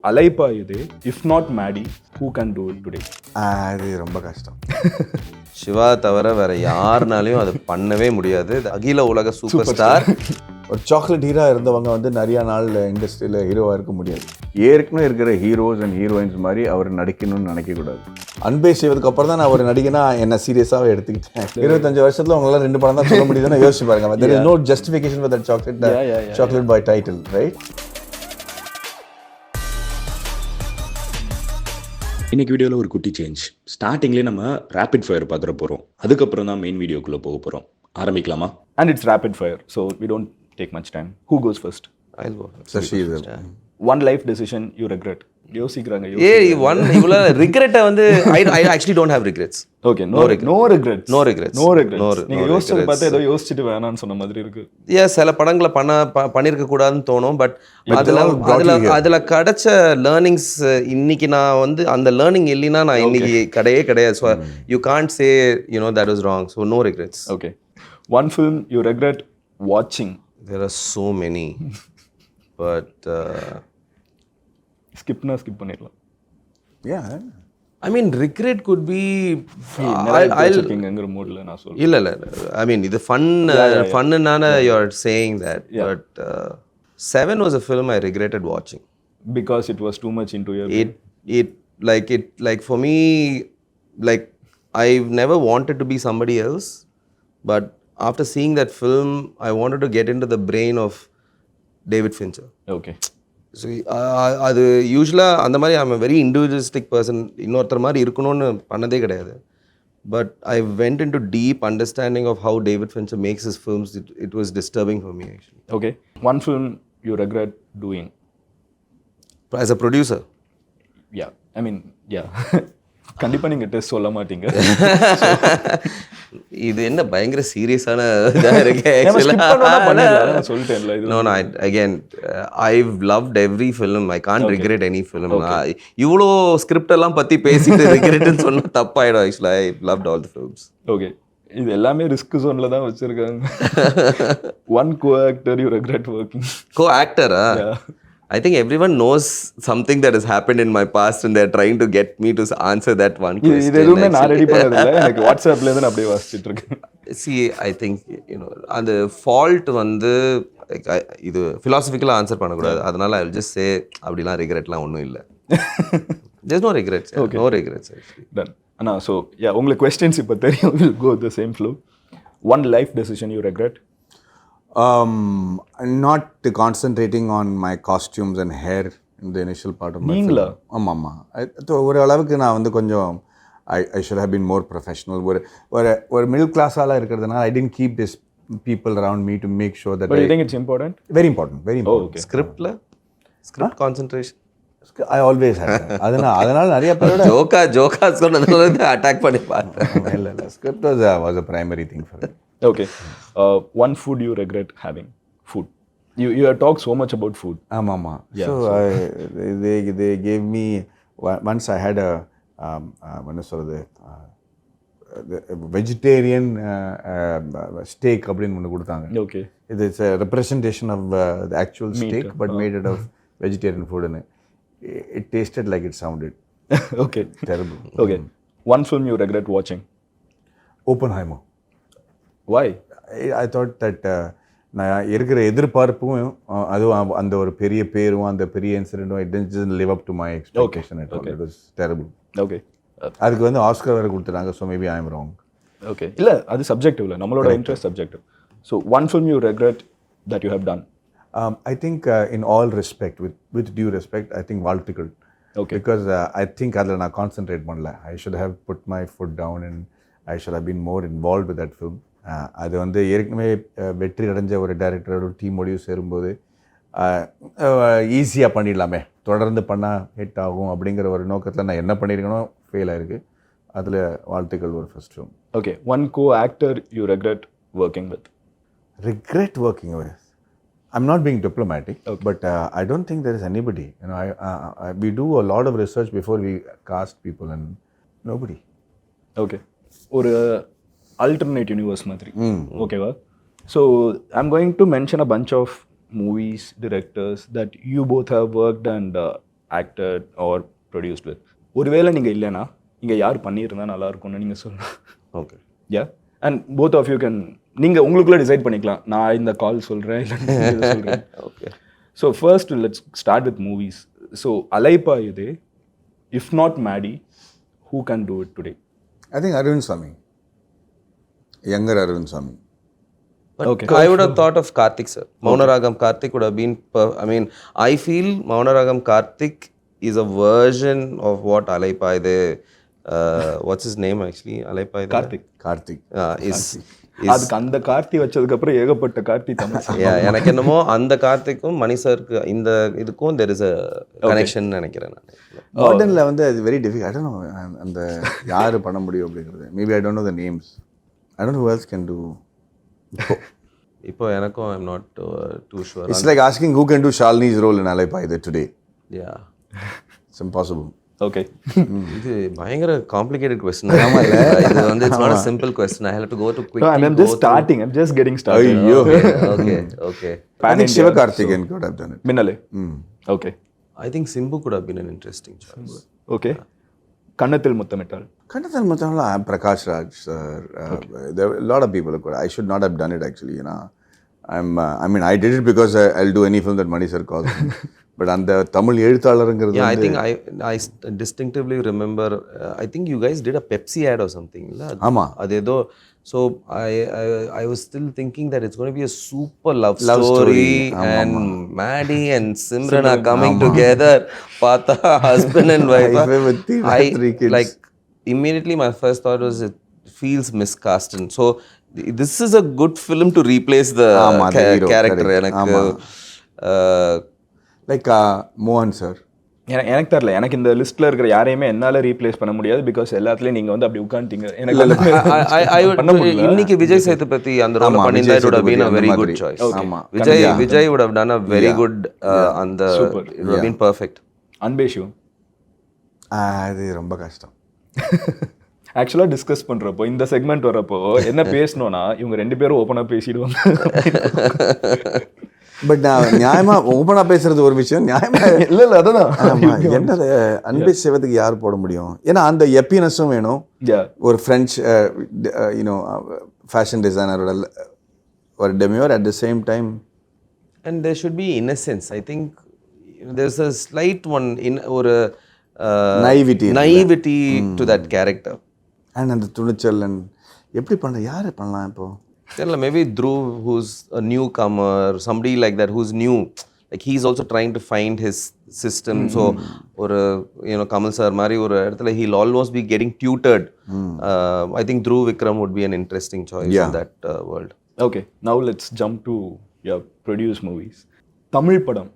அலைப்பா இது. If not Maddy, who can do it today? அது ரொம்ப கஷ்டம். சிவா தவிர வேற யாருனாலையும் அது பண்ணவே முடியாது. அகில உலக சூப்பர் ஸ்டார். ஒரு சாக்லேட் ஹீரோ இருந்தவங்க வந்து நிறைய நாள் இண்டஸ்ட்ரியில் ஹீரோவாக இருக்க முடியாது. ஏற்கனவே இருக்கிற ஹீரோஸ் அண்ட் ஹீரோயின்ஸ் மாதிரி அவர் நடிக்கணும்னு நினைக்கக்கூடாது. அன்பே செய்வதுக்கு அப்புறம் தான் நான் ஒரு நடிகனா என்ன சீரியஸாகவே எடுத்துக்கிட்டேன். 25 வருஷத்துல உங்களால் 2 படம் தான் சொல்ல முடியுதுன்னு யோசிச்சு பாருங்க. There is no justification for that chocolate boy title, right? இன்னைக்கு வீடியோவில் ஒரு குட்டி சேஞ்ச். ஸ்டார்டிங்லேயே நம்ம ரேபிட் ஃபயர் பார்த்துட போகிறோம். அதுக்கப்புறம் தான் மெயின் வீடியோக்குள்ளே போக போகிறோம். ஆரம்பிக்கலாமா? And it's rapid fire, so we don't take much time. Who goes first? I'll go first. Sashi. One life decision you regret. யோசிக்கிறாங்க. இவ்வளோ ரிக்ரெட்டை வந்து I actually don't have regrets. Okay, no regrets. நீங்க யோசிச்சத பார்த்தா ஏதோ யோசிச்சிட்டு வேணாம்னு சொன்ன மாதிரி இருக்கு. சில படங்களை பண்ணியிருக்க கூடாதுன்னு தோணும். பட் அதில் கிடைச்ச லேர்னிங்ஸ் இன்னைக்கு நான் வந்து அந்த லேர்னிங் இல்லைன்னா நான் இன்னைக்கு கிடையாது. So you can't say that was wrong. So no regrets. Okay. One film you regret watching? There are so many. But skip பண்ணிடலாம். Yeah. I mean, regret could be I'll மூட்ல நான் சொல்றேன். இல்ல I mean இது ஃபன்னான you're saying that. But 7 was a film I regretted watching because it was too much into your it for me, like I've never wanted to be somebody else, but after seeing that film I wanted to get into the brain of David Fincher. Okay. So அது யூஸ்வலாக அந்த மாதிரி I'm very individualistic person. இன்னொருத்தர் மாதிரி இருக்கணும்னு பண்ணதே கிடையாது. But I went into deep understanding of how David Fincher makes his films. It was disturbing for me actually. Okay. One film you regret doing as a producer? கண்டிப்பாக நீங்கள் test சொல்ல மாட்டீங்க. இது என்ன பயங்கர சீரியஸான இதாக இருக்கு. Again I've loved every film. I can't regret any film. இவ்வளோ ஸ்கிரிப்ட் எல்லாம் பற்றி பேசிட்டு ரிக்ரெட்னு சொன்னால் தப்பாயிடும். Actually I loved all the films. Okay. இது எல்லாமே ரிஸ்க் ஜோனில் தான் வச்சுருக்காங்க. One co actor you regret working? Co ஆக்டரா? I think everyone knows something that has happened in my past and they're trying to get me to answer that one question. இது எதுவுமே நான் ready பண்ணதில்லை. எனக்கு வாட்ஸ்அப்ல இருந்து அப்படியே வாசிச்சுட்டு இருக்கேன். See, I think அந்த ஃபால்ட் வந்து இது ஃபிலாசபிக்கலாக ஆன்சர் பண்ணக்கூடாது. அதனால I will just say அப்படிலாம் ரிக்ரெட்லாம் ஒன்றும் இல்லை. There's no regrets. No regrets actually. Done. அண்ணா, ஸோ உங்களுக்கு கொஸ்டின்ஸ் இப்போ தெரியும். We'll go the same flow. One life decision you regret? Not concentrating on my costumes and hair in the initial part of my நீங்களா? ஆமாம். ஒரு அளவுக்கு நான் வந்து கொஞ்சம் I should have been more professional. ஒரு மிடில் கிளாஸாலாம் இருக்கிறதுனால I didn't keep this people around me to make sure that. But you think it's important? Very important. Okay. Script concentration. I always had that. அதனால நிறைய பேரோட ஜோக்கா சொன்னதுல attack பண்ணி பார்த்தேன். இல்லை script was a primary thing for me. Okay. One food you regret having? Food. You have talked so much about food. ஆமாம். So they gave me once I had a என்ன சொல்கிறது வெஜிடேரியன் ஸ்டேக் அப்படின்னு ஒன்று கொடுத்தாங்க. Okay. இது it's a representation of the actual steak but made it of vegetarian food and it tasted like it sounded. Okay. Terrible. Okay. One film you regret watching? Oppenheimer. Why? I thought that நான் இருக்கிற எதிர்பார்ப்பும் அதுவும் அந்த ஒரு பெரிய பேரும் அந்த பெரிய இன்சிடென்ட்டும் it didn't live up to my expectation at all. It was terrible. Okay. அதுக்கு வந்து ஆஸ்கர் வேறு கொடுத்துட்டாங்க. So maybe I am wrong. Okay. இல்லை, அது சப்ஜெக்டிவ் இல்லை, நம்மளோட interest subjective. So one film you regret that you have done? I think in all respect, with due respect, I think வாழ்த்துக்கள். Okay. Because I think அதில் நான் concentrate பண்ணல. I should have put my foot down and I should have been more involved with that film. அது வந்து ஏற்கனவே வெற்றி அடைஞ்ச ஒரு டைரக்டரோட டீமோடையும் சேரும்போது ஈஸியாக பண்ணிடலாமே, தொடர்ந்து பண்ணால் ஹிட் ஆகும் அப்படிங்கிற ஒரு நோக்கத்தில் நான் என்ன பண்ணியிருக்கணும் ஃபெயில் ஆயிருக்கு. அதில் வாழ்த்துக்கள் ஒரு first film. Okay. One co actor you regret working with? Regret working with? I'm not being diplomatic, but I don't think there is anybody. We do a lot of research before we cast people and nobody. Okay. ஒரு alternate universe மாதிரி. ஓகேவா? So I'm going to mention a bunch of movies, directors that you both have worked and acted or produced with. ஒருவேளை நீங்கள் இல்லைன்னா இங்கே யார் பண்ணியிருந்தா நல்லா இருக்கும்னு நீங்கள் சொல்லலாம். Okay. Yeah and both of you can நீங்கள் உங்களுக்குள்ளே டிசைட் பண்ணிக்கலாம். நான் இந்த கால் சொல்கிறேன் இல்லை சொல்கிறேன். Okay. So first let's start with movies. So அலைப்பா இது, if not Maddy, who can do it today? I think Arvind Swamy. Younger Arvind Swamy. But okay. I would have thought of Karthik, sir. Maunaragam Karthik would have been, I mean, I feel Maunaragam Karthik is a version of what Alaipaide, what's his name actually? Alaipaide? Karthik. Is அதுக்கு அந்த கார்த்தி வச்சதுக்கப்புறம் ஏகப்பட்ட கார்த்தி தமிழ். எனக்கு என்னமோ அந்த கார்த்திக்கும் மணி சாருக்கு இந்த இதுக்கும் தெர் இஸ் அ கனெக்ஷன் நினைக்கிறேன் நான். மாடர்னில் வந்து அது very difficult. I don't know அந்த யார் பண்ண முடியும் அப்படிங்கிறது. Maybe I don't know the names. I don't know who else can do. இப்போ எனக்கும் I am not too sure. It's like asking who can do Shalini's role in Alaipayuthey today. Yeah, it's impossible. Okay. இது பயங்கர complicated question. ஆமா இல்ல, இது வந்து it's not a simple question. I have to go to quickly. I'm just starting. I'm just getting started. ஐயோ. Okay. I think Sivakarthikeyan could have done it. Minnale. Okay. I think Simbu could have been an interesting choice. Okay. கண்ணத்தில் முத்தமிட்டால். Kannathal Mathamala, Prakash Raj sir. There were a lot of people who could. I should not have done it actually, you know. I mean, I did it because I'll do any film that Mani sir calls me. But அந்த Tamil எழுத்தாளருங்கிறது Yeah, I think I distinctively remember, I think you guys did a Pepsi ad or something. ஆமா. அது ஏதோ, so I was still thinking that it's going to be a super love story and Maddy and Simran are coming together. Pata husband and wife. Like immediately my first thought was it feels miscast, and so this is a good film to replace the character. எனக்கு like மோகன் sir. எனக்கு தெரியல, எனக்கு இந்த லிஸ்ட்ல இருக்கிற யாரையுமே என்னால ரீப்ளேஸ் பண்ண முடியாது. பிகாஸ் எல்லாத்துலயும் நீங்க வந்து அப்படி உட்காந்துட்டீங்க. எனக்கு இன்னைக்கு விஜய் சேதுபதி அந்த ரோல் பண்ணிருந்தா it would have been a very good choice. Vijay would have done a very good அந்த it would have been perfect. அன்பேஷு அது ரொம்ப கஷ்டம். ஆக்சுவலாக டிஸ்கஸ் பண்ணுறப்போ இந்த செக்மெண்ட் வரப்போ என்ன பேசணும்னா இவங்க ரெண்டு பேரும் ஓப்பனாக பேசிடுவாங்க. பட் நான் நியாயமாக ஓப்பனாக பேசுறது ஒரு விஷயம், நியாயமாக இல்லை அதான் என்னது அன்பே சிவத்துக்கு யார் போட முடியும்? ஏன்னா அந்த எப்பினஸும் வேணும். ஒரு ஃப்ரெஞ்ச் யூனோ ஃபேஷன் டிசைனரோட ஒரு demeanour at the same time. And there should be innocence. I think there is a slight one in ஒரு naivety to that character. And அந்த துணிச்சல் அண்ட் எப்படி பண்ண யார் பண்ணலாம் இப்போ? தெரியல, maybe Dhruv who's a newcomer, somebody like that who's new, like he's also trying to find his system. So ஒரு கமல் சார் மாதிரி ஒரு இடத்துல he'll almost be getting tutored. I think Dhruv Vikram would be an interesting choice in that world. Okay, now let's jump to your produced movies. Thamizh Padam,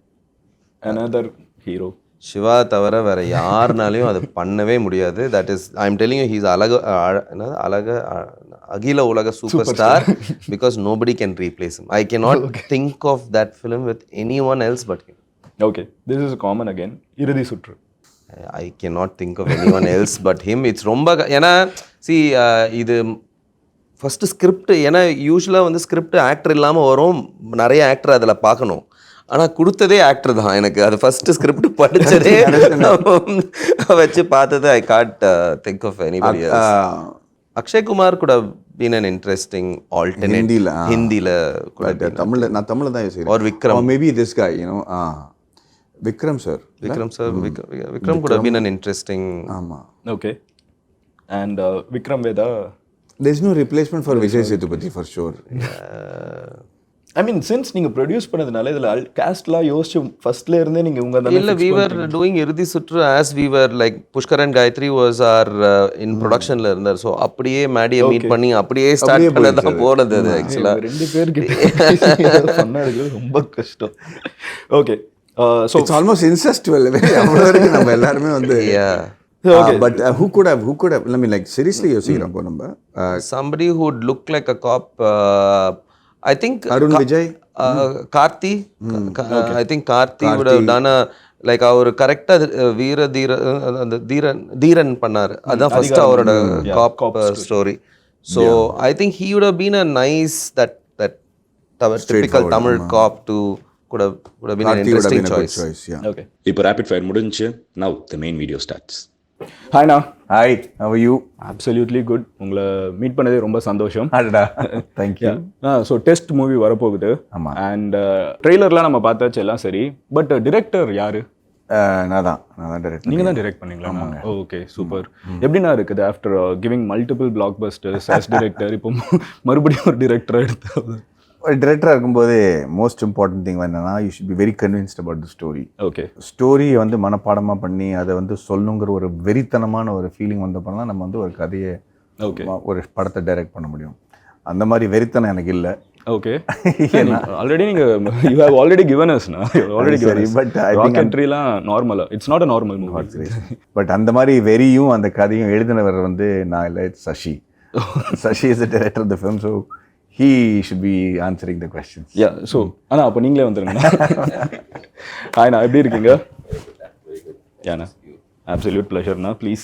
another hero. Siva தவிர வேற யாருனாலையும் அது பண்ணவே முடியாது. That is I am telling you he's அகில உலக superstar because nobody can replace him. I cannot think of that film with anyone else but him. Okay, this is common again. இறுதி சுற்று. I cannot think of anyone else but him. It's ரொம்ப ஏன்னா C இது first script. ஏன்னா யூஸ்வலாக வந்து script actor இல்லாமல் வரும், நிறைய ஆக்டர் அதில் பார்க்கணும். ஆனால் கொடுத்ததே ஆக்டர் தான் எனக்கு. அது ஃபஸ்ட்டு ஸ்கிரிப்ட் படித்ததே வச்சு பார்த்தது. I can't think of anybody else. Akshay Kumar could have been an interesting alternate. ஹிந்தியில் தமிழில் நான் தமிழில் தான் யோசிக்கிறேன். or Vikram, or maybe this guy, you know, Vikram sir. Vikram could have been an interesting. ஆமாம். Okay, and Vikram Veda. There is no replacement for Vijay Sethupathi for sure. I mean since நீங்கள் produce பண்ணதுனால இதில் கேஸ்ட்லாம் யோசிச்சு ஃபர்ஸ்ட்ல இருந்தே நீங்கள் உங்கள் இல்லை we were doing இறுதி சுற்று as we were like Pushkar and Gayatri was our in productionல இருந்தார். ஸோ அப்படியே மேடியை மீட் பண்ணி அப்படியே ஸ்டார்ட் பண்ணதான் போனது. அது ஆக்சுவலாக ரெண்டு பேருக்கு பண்ணது ரொம்ப கஷ்டம். Okay, so it's almost incestuous. அவ்வளோ வரைக்கும் நம்ம எல்லாருமே வந்து but who could have I mean like seriously யோசிக்கிறோம் இப்போ நம்ம somebody who would look like a cop. I think Arun Vijay, Karthi. I think Karthi would have done a like our கரெக்டா வீர அந்த தீரன் பண்ணாரு. அதான் ஃபர்ஸ்ட் அவரோட காப் story. So I think he would have been a nice that typical Tamil cop to could have been an Karthi would have interesting been a good choice. choice, yeah. Okay. இப்போ rapid fire முடிஞ்சு now the main video starts. ஹாய்ண்ணா. Hi, how are you? Absolutely good. உங்களை meet பண்ணதே ரொம்ப சந்தோஷம். அடடா, thank you. So test movie வரப்போகுது. ஆமாம். அண்ட் ட்ரெய்லர்லாம் நம்ம பார்த்தாச்சு எல்லாம் சரி. பட் டிரெக்டர் யாரு? நான் தான் டைரக்ட். நீங்கள் தான் டிரெக்ட் பண்ணீங்களா? Okay, super. எப்படின்னா இருக்குது after giving multiple blockbusters as director, இப்போ மறுபடியும் ஒரு டிரெக்டராக எடுத்து? ஒரு டிரெக்டராக இருக்கும்போது மோஸ்ட் இம்பார்ட்டன்ட் திங் என்னன்னா, you should be very convinced about the story. Okay. ஸ்டோரியை வந்து மனப்பாடமாக பண்ணி அதை வந்து சொல்லணுங்கிற ஒரு வெறித்தனமான ஒரு ஃபீலிங் வந்தப்போ நம்ம வந்து ஒரு கதையை, ஓகே, ஒரு படத்தை டைரக்ட் பண்ண முடியும். அந்த மாதிரி வெறித்தனம் எனக்கு இல்லை. ஓகே. ஆல்ரெடி நீங்க you have already given us na, you have already given us, but I think countryலாம் நார்மலா, it's not a normal movie. But அந்த மாதிரி வெறியும் அந்த கதையும் எழுதினவர் வந்து நான் இல்லை, it's Sashi. Sashi is the director of the film, so he should be answering the questions. Yeah, so அண்ணா அப்போ நீங்களே வந்துருங்க. ஹாய்ண்ணா, எப்படி இருக்கீங்க? ஏண்ணா, அப்சல்யூட் ப்ளஷர்ண்ணா. ப்ளீஸ்.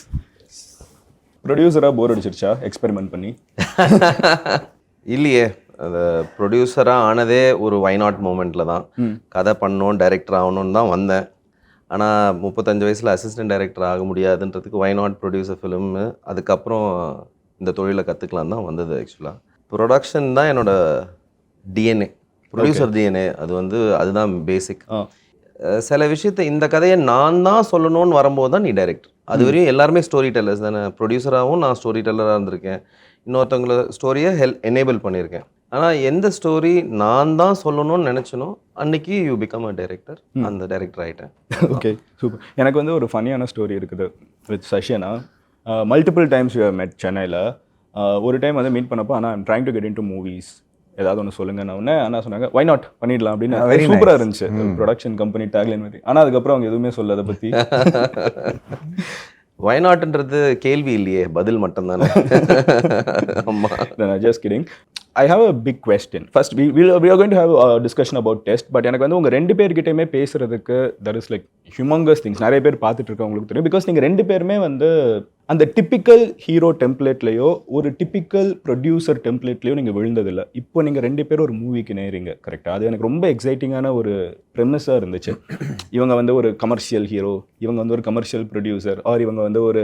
ப்ரொடியூசராக போர் அடிச்சிருச்சா எக்ஸ்பெரிமெண்ட் பண்ணி? இல்லையே, அந்த ப்ரொடியூசராக ஆனதே ஒரு YNOT மூமெண்ட்டில் தான். கதை பண்ணணும், டைரக்டர் ஆகணும்னு தான் வந்தேன். ஆனால் 35 வயசில் அசிஸ்டன்ட் டைரக்டர் ஆக முடியாதுன்றதுக்கு YNOT ப்ரொடியூசர் ஃபிலிமு, அதுக்கப்புறம் இந்த தொழிலை கற்றுக்கலாம் தான் வந்தது. ஆக்சுவலாக ப்ரொடக்ஷன் தான் என்னோட டிஎன்ஏ, ப்ரொடியூசர் டிஎன்ஏ. அது வந்து அதுதான் பேசிக். சில விஷயத்தை, இந்த கதையை நான் தான் சொல்லணும்னு வரும்போது தான் நீ டைரக்டர். அது வரையும் எல்லாருமே ஸ்டோரி டெல்லர்ஸ் தானே. ப்ரொடியூசராகவும் நான் ஸ்டோரி டெல்லராக இருந்திருக்கேன், இன்னொருத்தவங்கள ஸ்டோரியை எனேபிள் பண்ணியிருக்கேன். ஆனால் எந்த ஸ்டோரி நான் தான் சொல்லணும்னு நினச்சனோ அன்னைக்கு யூ பிகம் அ டைரக்டர், அந்த டைரக்டர் ஆகிட்டேன். Okay, super. எனக்கு வந்து ஒரு ஃபன்னியான ஸ்டோரி இருக்குது வித் சஷியனா. Multiple times you have met சென்னையில். ஒரு டைம் வந்து மீட் பண்ணப்போ, ஆனால் I'm trying to get into movies, ஏதாவது ஒன்று சொல்லுங்கன்னு ஒன்று அண்ணா சொன்னாங்க, வை நாட் பண்ணிடலாம் அப்படின்னு. சூப்பராக இருந்துச்சு ப்ரொடக்ஷன் கம்பெனி டேக்லைன் மாதிரி. ஆனால் அதுக்கப்புறம் அவங்க எதுவுமே சொல்ல அதை பற்றி. வயநாட்டுன்றது கேள்வி இல்லையே, பதில் மட்டும்தானே. ஆமாம், just kidding. I have a big question. First, we are going to have a discussion about test. But எனக்கு வந்து உங்கள் ரெண்டு பேர்கிட்டையுமே பேசுகிறதுக்கு there is like humongous things. நிறைய பேர் பார்த்துட்டு இருக்கவங்களுக்கு தெரியும். பிகாஸ் நீங்கள் ரெண்டு பேருமே வந்து அந்த டிப்பிக்கல் ஹீரோ டெம்ப்ளேட்லேயோ ஒரு டிப்பிக்கல் ப்ரொடியூசர் டெம்ப்ளேட்லேயோ நீங்கள் விழுந்ததில்லை. இப்போ நீங்கள் ரெண்டு பேரும் ஒரு மூவிக்கு நேரீங்க, கரெக்டாக? அது எனக்கு ரொம்ப எக்ஸைட்டிங்கான ஒரு ப்ரெமிஸாக இருந்துச்சு. இவங்க வந்து ஒரு கமர்ஷியல் ஹீரோ, இவங்க வந்து ஒரு கமர்ஷியல் ப்ரொடியூசர், ஆர் இவங்க வந்து ஒரு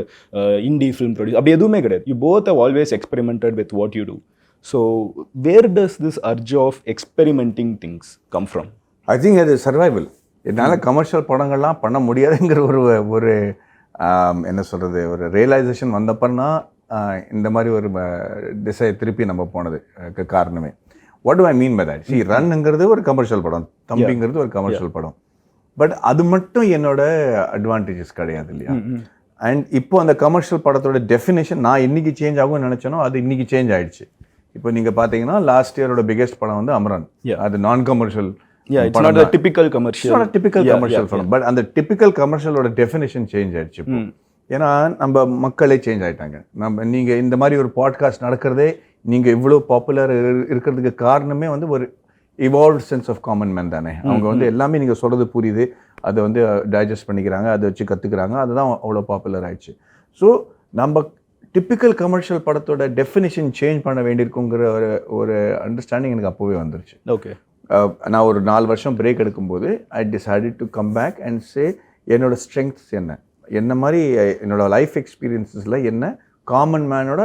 இண்டி ஃபிலிம் ப்ரொடியூசர், அப்படி எதுவுமே கிடையாது. You both have always experimented with what you do. So, where does this urge of experimenting things come from? I think அது சர்வைவல். என்னால் கமர்ஷியல் படங்கள்லாம் பண்ண முடியாதுங்கிற ஒரு என்ன சொல்கிறது, ஒரு ரியலைசேஷன் வந்தப்பன்னா இந்த மாதிரி ஒரு திசை திருப்பி நம்ம போனது காரணமே. What do I mean by that? ரன்னுங்கிறது ஒரு கமர்ஷியல் படம், தம்பிங்கிறது ஒரு கமர்ஷியல் படம். பட் அது மட்டும் என்னோட அட்வான்டேஜஸ் கிடையாது இல்லையா? அண்ட் இப்போ அந்த கமர்ஷியல் படத்தோட டெஃபினேஷன் நான் இன்னைக்கு சேஞ்ச் ஆகும்னு நினச்சேனோ அது இன்னைக்கு சேஞ்ச் ஆயிடுச்சு. இப்போ நீங்கள் பார்த்தீங்கன்னா லாஸ்ட் இயரோட பிகெஸ்ட் படம் வந்து அமரன். அது நான் commercial. It's not a typical commercial. It's not a typical commercial film. But அந்த டிப்பிக்கல் கமர்ஷியலோட டெஃபினேஷன் சேஞ்ச் ஆயிடுச்சு இப்போ. ஏன்னா நம்ம மக்களே சேஞ்ச் ஆகிட்டாங்க. நீங்கள் இந்த மாதிரி ஒரு பாட்காஸ்ட் நடக்கிறதே, நீங்கள் இவ்வளோ பாப்புலர் இருக்கிறதுக்கு காரணமே வந்து ஒரு evolved sense of common man தானே. அவங்க வந்து எல்லாமே நீங்கள் சொல்கிறது புரியுது, அதை வந்து டைஜஸ்ட் பண்ணிக்கிறாங்க, அதை வச்சு கற்றுக்குறாங்க, அதுதான் அவ்வளோ பாப்புலர் ஆயிடுச்சு. ஸோ நம்ம டிப்பிக்கல் கமர்ஷியல் படத்தோட டெஃபினிஷன் சேஞ்ச் பண்ண வேண்டியிருக்குங்கிற ஒரு அண்டர்ஸ்டாண்டிங் எனக்கு அப்போவே வந்துருச்சு. ஓகே. நான் ஒரு 4 வருஷம் பிரேக் எடுக்கும்போது I decided to come back and say என்னோட ஸ்ட்ரெங்க்ஸ் என்ன மாதிரி என்னோட லைஃப் எக்ஸ்பீரியன்ஸஸில் என்ன காமன் மேனோட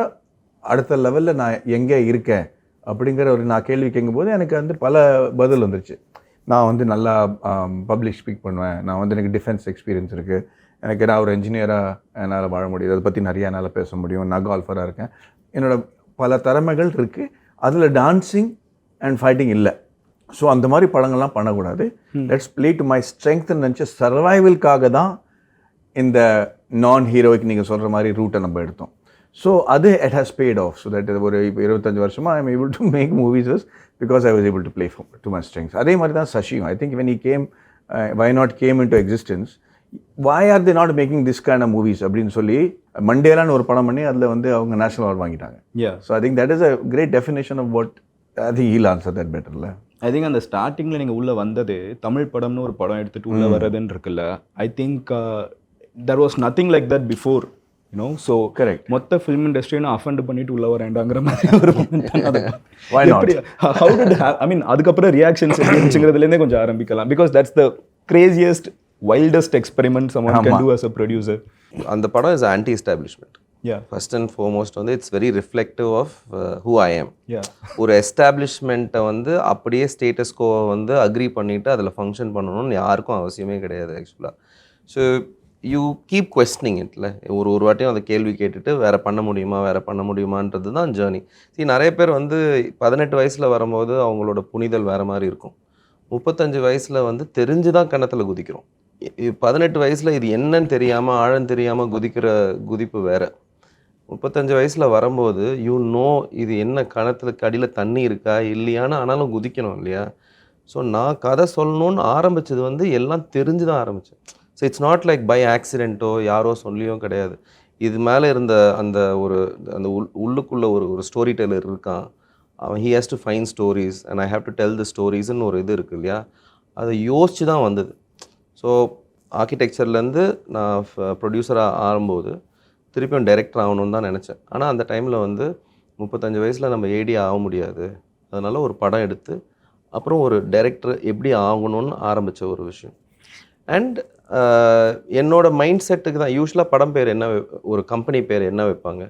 அடுத்த லெவலில் நான் எங்கே இருக்கேன் அப்படிங்கிற நான் கேள்வி கேட்கும்போது எனக்கு வந்து பல பதில் வந்துருச்சு. நான் வந்து நல்லா பப்ளிக் ஸ்பீக் பண்ணுவேன், நான் வந்து எனக்கு டிஃபென்ஸ் எக்ஸ்பீரியன்ஸ் இருக்குது, எனக்கு நான் ஒரு என்ஜினியராக என்னால் வாழ முடியுது, அதை பற்றி நிறையா என்னால் பேச முடியும், நான் கால்ஃபராக இருக்கேன், என்னோட பல திறமைகள் இருக்குது, அதில் டான்ஸிங் அண்ட் ஃபைட்டிங் இல்லை. ஸோ அந்த மாதிரி படங்கள்லாம் பண்ணக்கூடாது, லெட்ஸ் ப்ளே டு மை ஸ்ட்ரெங்க்த்னு நினச்சி சர்வைவல்காக தான் இந்த நான் ஹீரோய்க்கு நீங்கள் சொல்கிற மாதிரி ரூட்டை நம்ம எடுத்தோம். ஸோ அது it has paid off. So that ஒரு இப்போ 25 வருஷமாக I am able to make movies because I was able to play to my strengths. அதே மாதிரி தான் சஷியும். I think when he came YNOT came in to existence, why are they not making this kind of movies அப்படின்னு சொல்லி மண்டேலான்னு ஒரு படம் பண்ணி அதில் வந்து அவங்க நேஷனல் அவார்ட் வாங்கிட்டாங்க. So I think that is a great definition of what I think he'll answer that பெட்டர்ல. ஐ திங்க் அந்த ஸ்டார்டிங்கில் நீங்கள் உள்ளே வந்தது தமிழ் படம்னு ஒரு படம் எடுத்துகிட்டு உள்ளே வர்றதுன்னு இருக்குல்ல, I think there was nothing like that before you know so Correct. மொத்த ஃபிலிம் இண்டஸ்ட்ரியை நான் அஃபண்ட் பண்ணிட்டு உள்ள வரேன்டாங்கிற மாதிரி ஒரு Why not? How did I mean அதுக்கப்புறம் ரியாக்ஷன்ஸ் இருந்துச்சுங்கிறதுலேருந்தே கொஞ்சம் ஆரம்பிக்கலாம் because that's the craziest wildest experiment someone can do as a producer. அந்த படம் is anti establishment. Yeah. First and foremost வந்து it's very reflective of who I am. Yeah. ஒரு எஸ்டாப்ளிஷ்மெண்ட்டை வந்து அப்படியே ஸ்டேட்டஸ் கோவை வந்து அக்ரி பண்ணிவிட்டு அதில் ஃபங்க்ஷன் பண்ணணும்னு யாருக்கும் அவசியமே கிடையாது ஆக்சுவலாக. ஸோ யூ கீப் கொஸ்டினிங் இட்ல ஒரு வாட்டியும் அந்த கேள்வி கேட்டுட்டு வேறு பண்ண முடியுமான்றது தான் ஜேர்னி. நிறைய பேர் வந்து 18 வயசில் வரும்போது அவங்களோட புனிதல் வேறு மாதிரி இருக்கும். 35 வயசில் வந்து தெரிஞ்சு தான் கிணத்துல குதிக்கிறோம். 18 வயசில் இது என்னன்னு தெரியாமல் ஆழம் தெரியாமல் குதிக்கிற குதிப்பு வேறு. 35 வயசில் வரும்போது இது என்ன கணத்துக்கு அடியில் தண்ணி இருக்கா இல்லையான்னு ஆனாலும் குதிக்கணும் இல்லையா. ஸோ நான் கதை சொல்லணும்னு ஆரம்பித்தது வந்து எல்லாம் தெரிஞ்சு தான் ஆரம்பித்தேன். So it's not like by ஆக்சிடெண்ட்டோ யாரோ சொல்லியும் கிடையாது. இது மேலே இருந்த அந்த உள்ளுக்குள்ளே ஒரு ஸ்டோரி டெய்லர் இருக்கான். அவன் he has to find stories and I have to tell the ஸ்டோரிஸ்ன்னு ஒரு இது இருக்குது இல்லையா. அதை யோசித்து தான் வந்தது. ஸோ ஆர்கிடெக்சர்லேருந்து நான் ப்ரொடியூசராக ஆகும்போது திருப்பியும் டைரக்டர் ஆகணும்னு தான் நினச்சேன். ஆனால் அந்த டைமில் வந்து 35 வயசில் நம்ம ஏடி ஆக முடியாது. அதனால் ஒரு படம் எடுத்து அப்புறம் ஒரு டைரக்டர் எப்படி ஆகணும்னு ஆரம்பித்த ஒரு விஷயம். அண்ட் என்னோடய மைண்ட் செட்டுக்கு தான் யூஸ்வலாக படம் பேர் என்ன, ஒரு கம்பெனி பேர் என்ன வைப்பாங்க,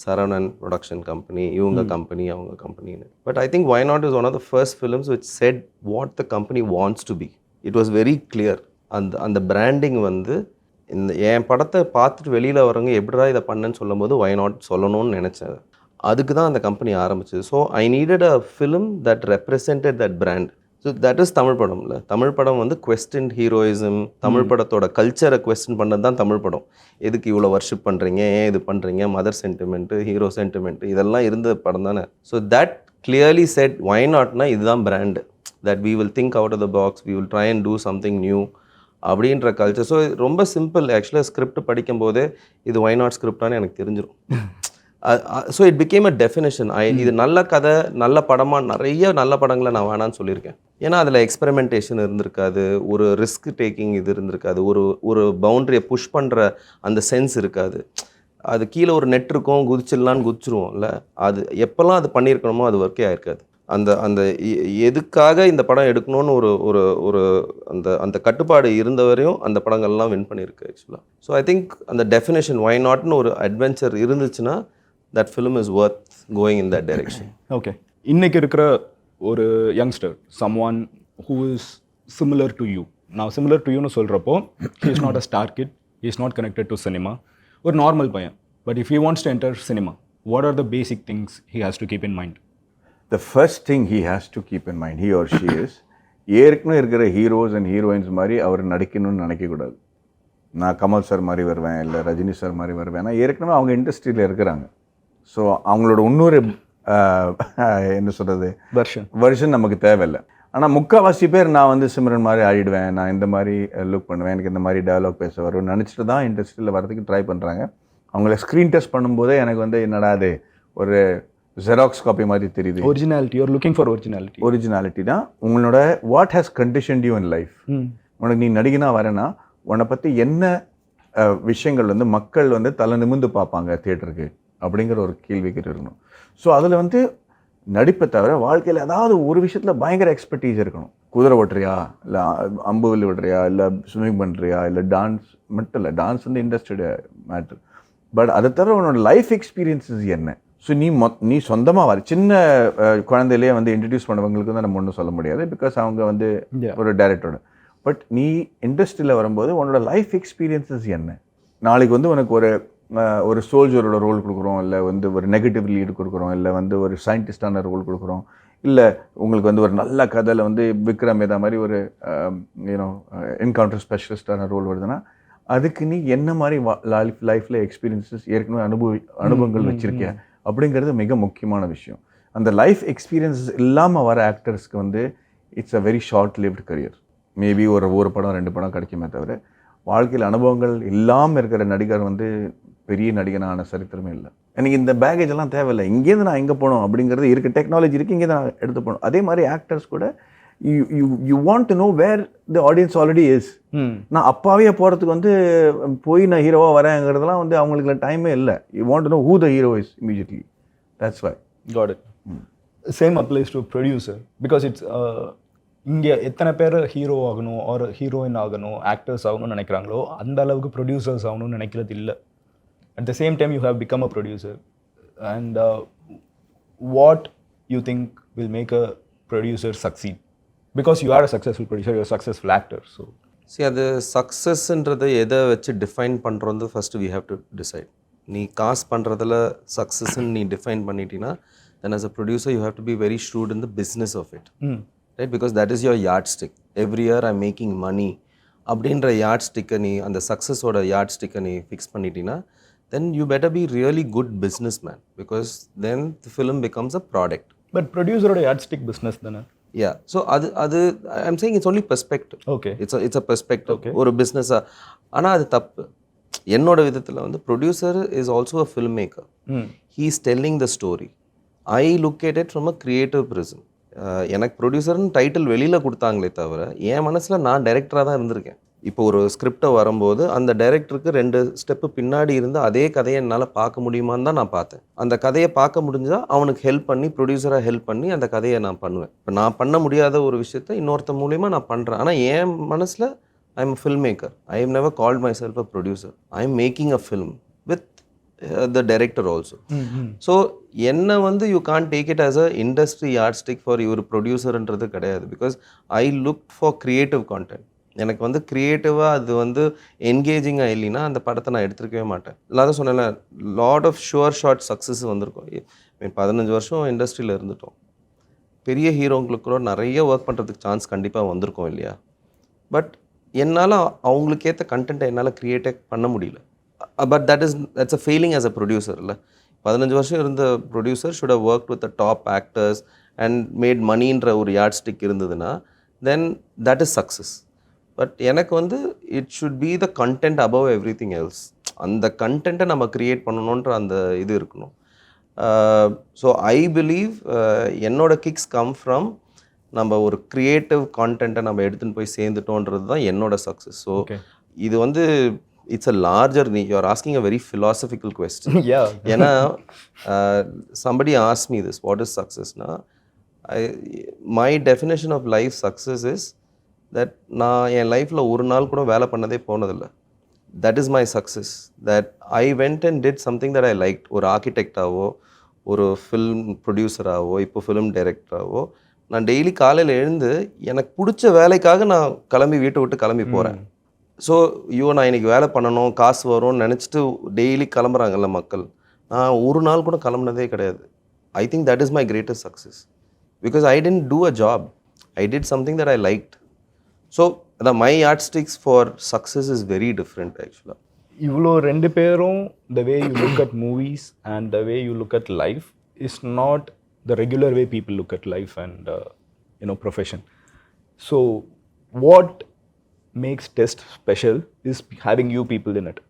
சரவணன் ப்ரொடக்ஷன் கம்பெனி, இவங்க கம்பெனி அவங்க கம்பெனின்னு. But I think YNOT is one of the first films which set what the company wants to be. It was very clear. அந்த பிராண்டிங் வந்து என் படத்தை பார்த்துட்டு வெளியில் வரவங்க எப்படிடா இதை பண்ணேன்னு சொல்லும்போது YNOT சொல்லணும்னு நினச்சேன். அதுக்கு தான் அந்த கம்பெனி ஆரம்பிச்சது. So I needed a film that represented that brand. So that is Tamil படம். இல்லை, தமிழ் படம் வந்து கொஸ்டின் ஹீரோயிசம், தமிழ் படத்தோட கல்ச்சரை கொஸ்டின் பண்ணது தான் தமிழ் படம். எதுக்கு இவ்வளோ வர்ஷிப் பண்ணுறீங்க, ஏன் இது பண்ணுறீங்க, மதர் சென்டிமெண்ட்டு, ஹீரோ சென்டிமெண்ட்டு, இதெல்லாம் இருந்த படம் தானே. ஸோ தட் கிளியர்லி செட் YNOTனா இதுதான் brand, that we will think out of the box, we will try and do something new அப்படின்ற கல்ச்சர். ஸோ ரொம்ப சிம்பிள். ஆக்சுவலாக ஸ்கிரிப்ட் படிக்கும்போதே இது YNOT ஸ்கிரிப்டானு எனக்கு தெரிஞ்சிடும். So it became a definition. இது நல்ல கதை நல்ல படமாக நிறைய நல்ல படங்களை நான் வேணான்னு சொல்லியிருக்கேன். ஏன்னா அதில் எக்ஸ்பெரிமெண்டேஷன் இருந்திருக்காது, ஒரு ரிஸ்க் டேக்கிங் இது இருந்திருக்காது, ஒரு பவுண்ட்ரியை புஷ் பண்ணுற அந்த சென்ஸ் இருக்காது. அது கீழே ஒரு நெட் இருக்கும், குதிச்சிடலான்னு குதிச்சிருவோம்ல, அது எப்போல்லாம் அது பண்ணியிருக்கணுமோ அது ஒர்க்கே ஆயிருக்காது. அந்த எதுக்காக இந்த படம் எடுக்கணும்னு அந்த கட்டுப்பாடு இருந்த வரையும் அந்த படங்கள்லாம் வின் பண்ணியிருக்கு ஆக்சுவலாக. ஸோ ஐ திங்க் அந்த டெஃபினேஷன் YNOTனு ஒரு அட்வென்ச்சர் இருந்துச்சுன்னா that film is worth going in that direction. Okay. இன்னைக்கு இருக்கிற ஒரு youngster, someone who is similar to you. நான் similar to youன்னு சொல்கிறப்போ he is not a star kid, he is not connected to cinema. ஒரு normal பையன். But if he wants to enter cinema, what are the basic things he has to keep in mind? The first thing he has to keep in mind, he or she is, ஏற்கனவே இருக்கிற heroes and heroines மாதிரி அவர் நடிக்கணும்னு நினைக்கக்கூடாது. நான் Kamal sir மாதிரி வருவேன், இல்லை Rajini sir மாதிரி வருவேன். ஏன்னா ஏற்கனவே அவங்க இண்டஸ்ட்ரியில் இருக்கிறாங்க. ஸோ அவங்களோட இன்னொரு என்ன சொல்கிறது வெர்ஷன் நமக்கு தேவையில்லை. ஆனால் முக்கால்வாசி பேர் நான் வந்து சிம்ரன் மாதிரி ஆடிடுவேன், நான் இந்த மாதிரி லுக் பண்ணுவேன், எனக்கு இந்த மாதிரி டயலாக் பேச வரும் நினச்சிட்டு தான் இண்டஸ்ட்ரியில் வரதுக்கு ட்ரை பண்ணுறாங்க. அவங்கள ஸ்க்ரீன் டெஸ்ட் பண்ணும்போதே எனக்கு வந்து என்னடா அது ஒரு ஜெராக்ஸ் காப்பி மாதிரி தெரியுது. Originality, you are looking for originality தான் உங்களோட what has conditioned you in life. உனக்கு நீ நடிகனாக வரேன்னா உன்னை பற்றி என்ன விஷயங்கள் வந்து மக்கள் வந்து தலை நிமிர்ந்து பார்ப்பாங்க தியேட்டருக்கு அப்படிங்கிற ஒரு கேள்வி கேட்டு இருக்கணும். ஸோ அதில் வந்து நடிப்பை தவிர வாழ்க்கையில் ஏதாவது ஒரு விஷயத்தில் பயங்கர எக்ஸ்பர்டீஸ் இருக்கணும். குதிரை ஓட்டுறியா, இல்லை அம்பு வில்லு விடுறியா, இல்லை ஸ்விம்மிங் பண்ணுறியா, இல்லை டான்ஸ் மட்டும் இல்லை, டான்ஸ் வந்து இண்டஸ்ட்ரியோட மேட்ரு. பட் அதை தவிர உன்னோட லைஃப் எக்ஸ்பீரியன்ஸஸ் என்ன. ஸோ நீ சொந்தமாக வர சின்ன குழந்தையிலே வந்து இன்ட்ரடியூஸ் பண்ணவங்களுக்கு தான் நம்ம ஒன்றும் சொல்ல முடியாது, பிகாஸ் அவங்க வந்து ஒரு டைரக்டரோட. பட் நீ இண்டஸ்ட்ரியில் வரும்போது உன்னோட லைஃப் எக்ஸ்பீரியன்ஸஸ் என்ன. நாளைக்கு வந்து உனக்கு ஒரு சோல்ஜரோட ரோல் கொடுக்குறோம், இல்லை வந்து ஒரு நெகட்டிவ் லீடு கொடுக்குறோம், இல்லை வந்து ஒரு சயின்டிஸ்டான ரோல் கொடுக்குறோம், இல்லை உங்களுக்கு வந்து ஒரு நல்ல கதையில் வந்து விக்ரம் ஏதா மாதிரி ஒரு என்கவுண்டர் ஸ்பெஷலிஸ்டான ரோல் வருதுன்னா அதுக்கு நீ என்ன மாதிரி லைஃப்பில் எக்ஸ்பீரியன்ஸஸ் ஏற்கனவே அனுபவங்கள் வச்சுருக்கிய அப்படிங்கிறது மிக முக்கியமான விஷயம். அந்த லைஃப் எக்ஸ்பீரியன்ஸஸ் இல்லாமல் வர ஆக்டர்ஸ்க்கு வந்து it's a very short lived career. Maybe ஒரு படம் 2 படம் கிடைக்குமே தவிர வாழ்க்கையில் அனுபவங்கள் இல்லாமல் இருக்கிற நடிகர் வந்து பெரிய நடிகனான சரித்திரமே இல்லை. எனக்கு இந்த பேகேஜ் எல்லாம் தேவையில்லை, இங்கேருந்து நான் எங்கே போகணும் அப்படிங்கிறது இருக்குது, டெக்னாலஜி இருக்குது, இங்கே தான் எடுத்து போகணும். அதே மாதிரி ஆக்டர்ஸ் கூட you want to know where the audience already is. நான் அப்பாவே போகிறதுக்கு வந்து போய் நான் ஹீரோவாக வரேங்கிறதுலாம் வந்து அவங்களுக்கு டைமே இல்லை. You want to know who the hero is immediately. That's why. Got it. Same applies to producer because it's இங்கே எத்தனை பேர் ஹீரோ ஆகணும் ஒரு ஹீரோயின் ஆகணும் ஆக்டர்ஸ் ஆகணும்னு நினைக்கிறாங்களோ அந்த அளவுக்கு ப்ரொடியூசர்ஸ் ஆகணும்னு நினைக்கிறது இல்லை. At the same time you have become a producer and what you think will make a producer succeed? Because you are a successful producer, you're a successful actor. So, see, அது சக்ஸஸ்ன்றதை எதை வச்சு define பண்ணுறது first we have to decide. நீ காசு பண்ணுறதுல சக்ஸஸ்ன்னு நீ define பண்ணிட்டீங்கன்னா then as a producer you have to be very shrewd in the business of it. Right? Because that is your yardstick. Every year I'm making money. அப்படின்ற yardstick நீ அந்த சக்ஸஸோட yardstick நீ fix பண்ணிட்டீங்கன்னா then you better be really good businessman because then the film becomes a product. But producer oda yardstick business தானே. Yeah, so அது I'm saying it's only perspective. Okay. It's a perspective. Okay. ஒரு பிஸ்னஸா ஆனால் அது தப்பு. என்னோட விதத்தில் வந்து producer is also a film maker. He is telling the story. I look at it from a creative prison. எனக்கு ப்ரொடியூசர்னு டைட்டில் வெளியில் கொடுத்தாங்களே தவிர என் மனசில் நான் டைரக்டராக தான் இருந்திருக்கேன். இப்போ ஒரு ஸ்கிரிப்டை வரும்போது அந்த டைரக்டருக்கு 2 ஸ்டெப்பு பின்னாடி இருந்து அதே கதையை என்னால் பார்க்க முடியுமான்னு தான் நான் பார்த்தேன். அந்த கதையை பார்க்க முடிஞ்சால் அவனுக்கு ஹெல்ப் பண்ணி ப்ரொடியூசராக ஹெல்ப் பண்ணி அந்த கதையை நான் பண்ணுவேன். இப்போ நான் பண்ண முடியாத ஒரு விஷயத்தை இன்னொருத்த மூலிமா நான் பண்ணுறேன். ஆனால் என் மனசில் I am filmmaker. I am never called myself a producer. I am making a film with the director also. So என்னை வந்து you can take it as a industry yardstick for your ப்ரொடியூசர்ன்றது கிடையாது. Because I look for creative content. எனக்கு வந்து க்ரியேட்டிவாக அது வந்து என்கேஜிங்காக இல்லைன்னா அந்த படத்தை நான் எடுத்துருக்கவே மாட்டேன். இல்லாத சொன்னேன்ல lot of sure shot success வந்திருக்கும். 15 வருஷம் இண்டஸ்ட்ரியில் இருந்துட்டோம். பெரிய ஹீரோங்களுக்கு கூட நிறைய ஒர்க் பண்ணுறதுக்கு சான்ஸ் கண்டிப்பாக வந்திருக்கும் இல்லையா? பட் என்னால் அவங்களுக்கு ஏற்ற கண்டென்ட்டை என்னால் க்ரியேட்டே பண்ண முடியல. But that's a failing as a producer. இல்லை 15 வருஷம் இருந்த producer should have work with the top actors and made மணின்ற ஒரு யார்ட் ஸ்டிக் இருந்ததுன்னா then that is success. But எனக்கு வந்து it should be the content above everything else. அந்த கண்டென்ட்டை நம்ம க்ரியேட் பண்ணணுன்ற அந்த இது இருக்கணும். ஸோ ஐ பிலீவ் என்னோட கிக்ஸ் கம் ஃப்ரம் நம்ம ஒரு க்ரியேட்டிவ் கான்டென்ட்டை நம்ம எடுத்துகிட்டு போய் சேர்ந்துட்டோன்றது தான் என்னோட சக்ஸஸ். ஸோ இது வந்து it's a larger you are asking a very philosophical question. ஏன்னா somebody asked me this, what is success? My definition of life success is that நான் என் லைஃப்பில் ஒரு நாள் கூட வேலை பண்ணதே போனதில்லை. That is my success. That I went and did something that I like. ஒரு ஆர்கிடெக்டாவோ ஒரு ஃபில்ம் ப்ரொடியூசராகவோ இப்போ ஃபிலிம் டைரக்டராகவோ நான் டெய்லி காலையில் எழுந்து எனக்கு பிடிச்ச வேலைக்காக நான் கிளம்பி வீட்டை விட்டு கிளம்பி போகிறேன். ஸோ நான் இன்றைக்கி வேலை பண்ணணும் காசு வரும்னு நினச்சிட்டு டெய்லி கிளம்புறாங்கல்ல மக்கள். நான் ஒரு நாள் கூட கிளம்புனதே கிடையாது. I think that is my greatest success because I didn't do a job. I did something that I liked. So my yardsticks for success is very different actually. இவ்வளோ 2 பேரும் the way you look at movies and the way you look at life is not the regular way people look at life and profession. So what makes test special is having you people in it.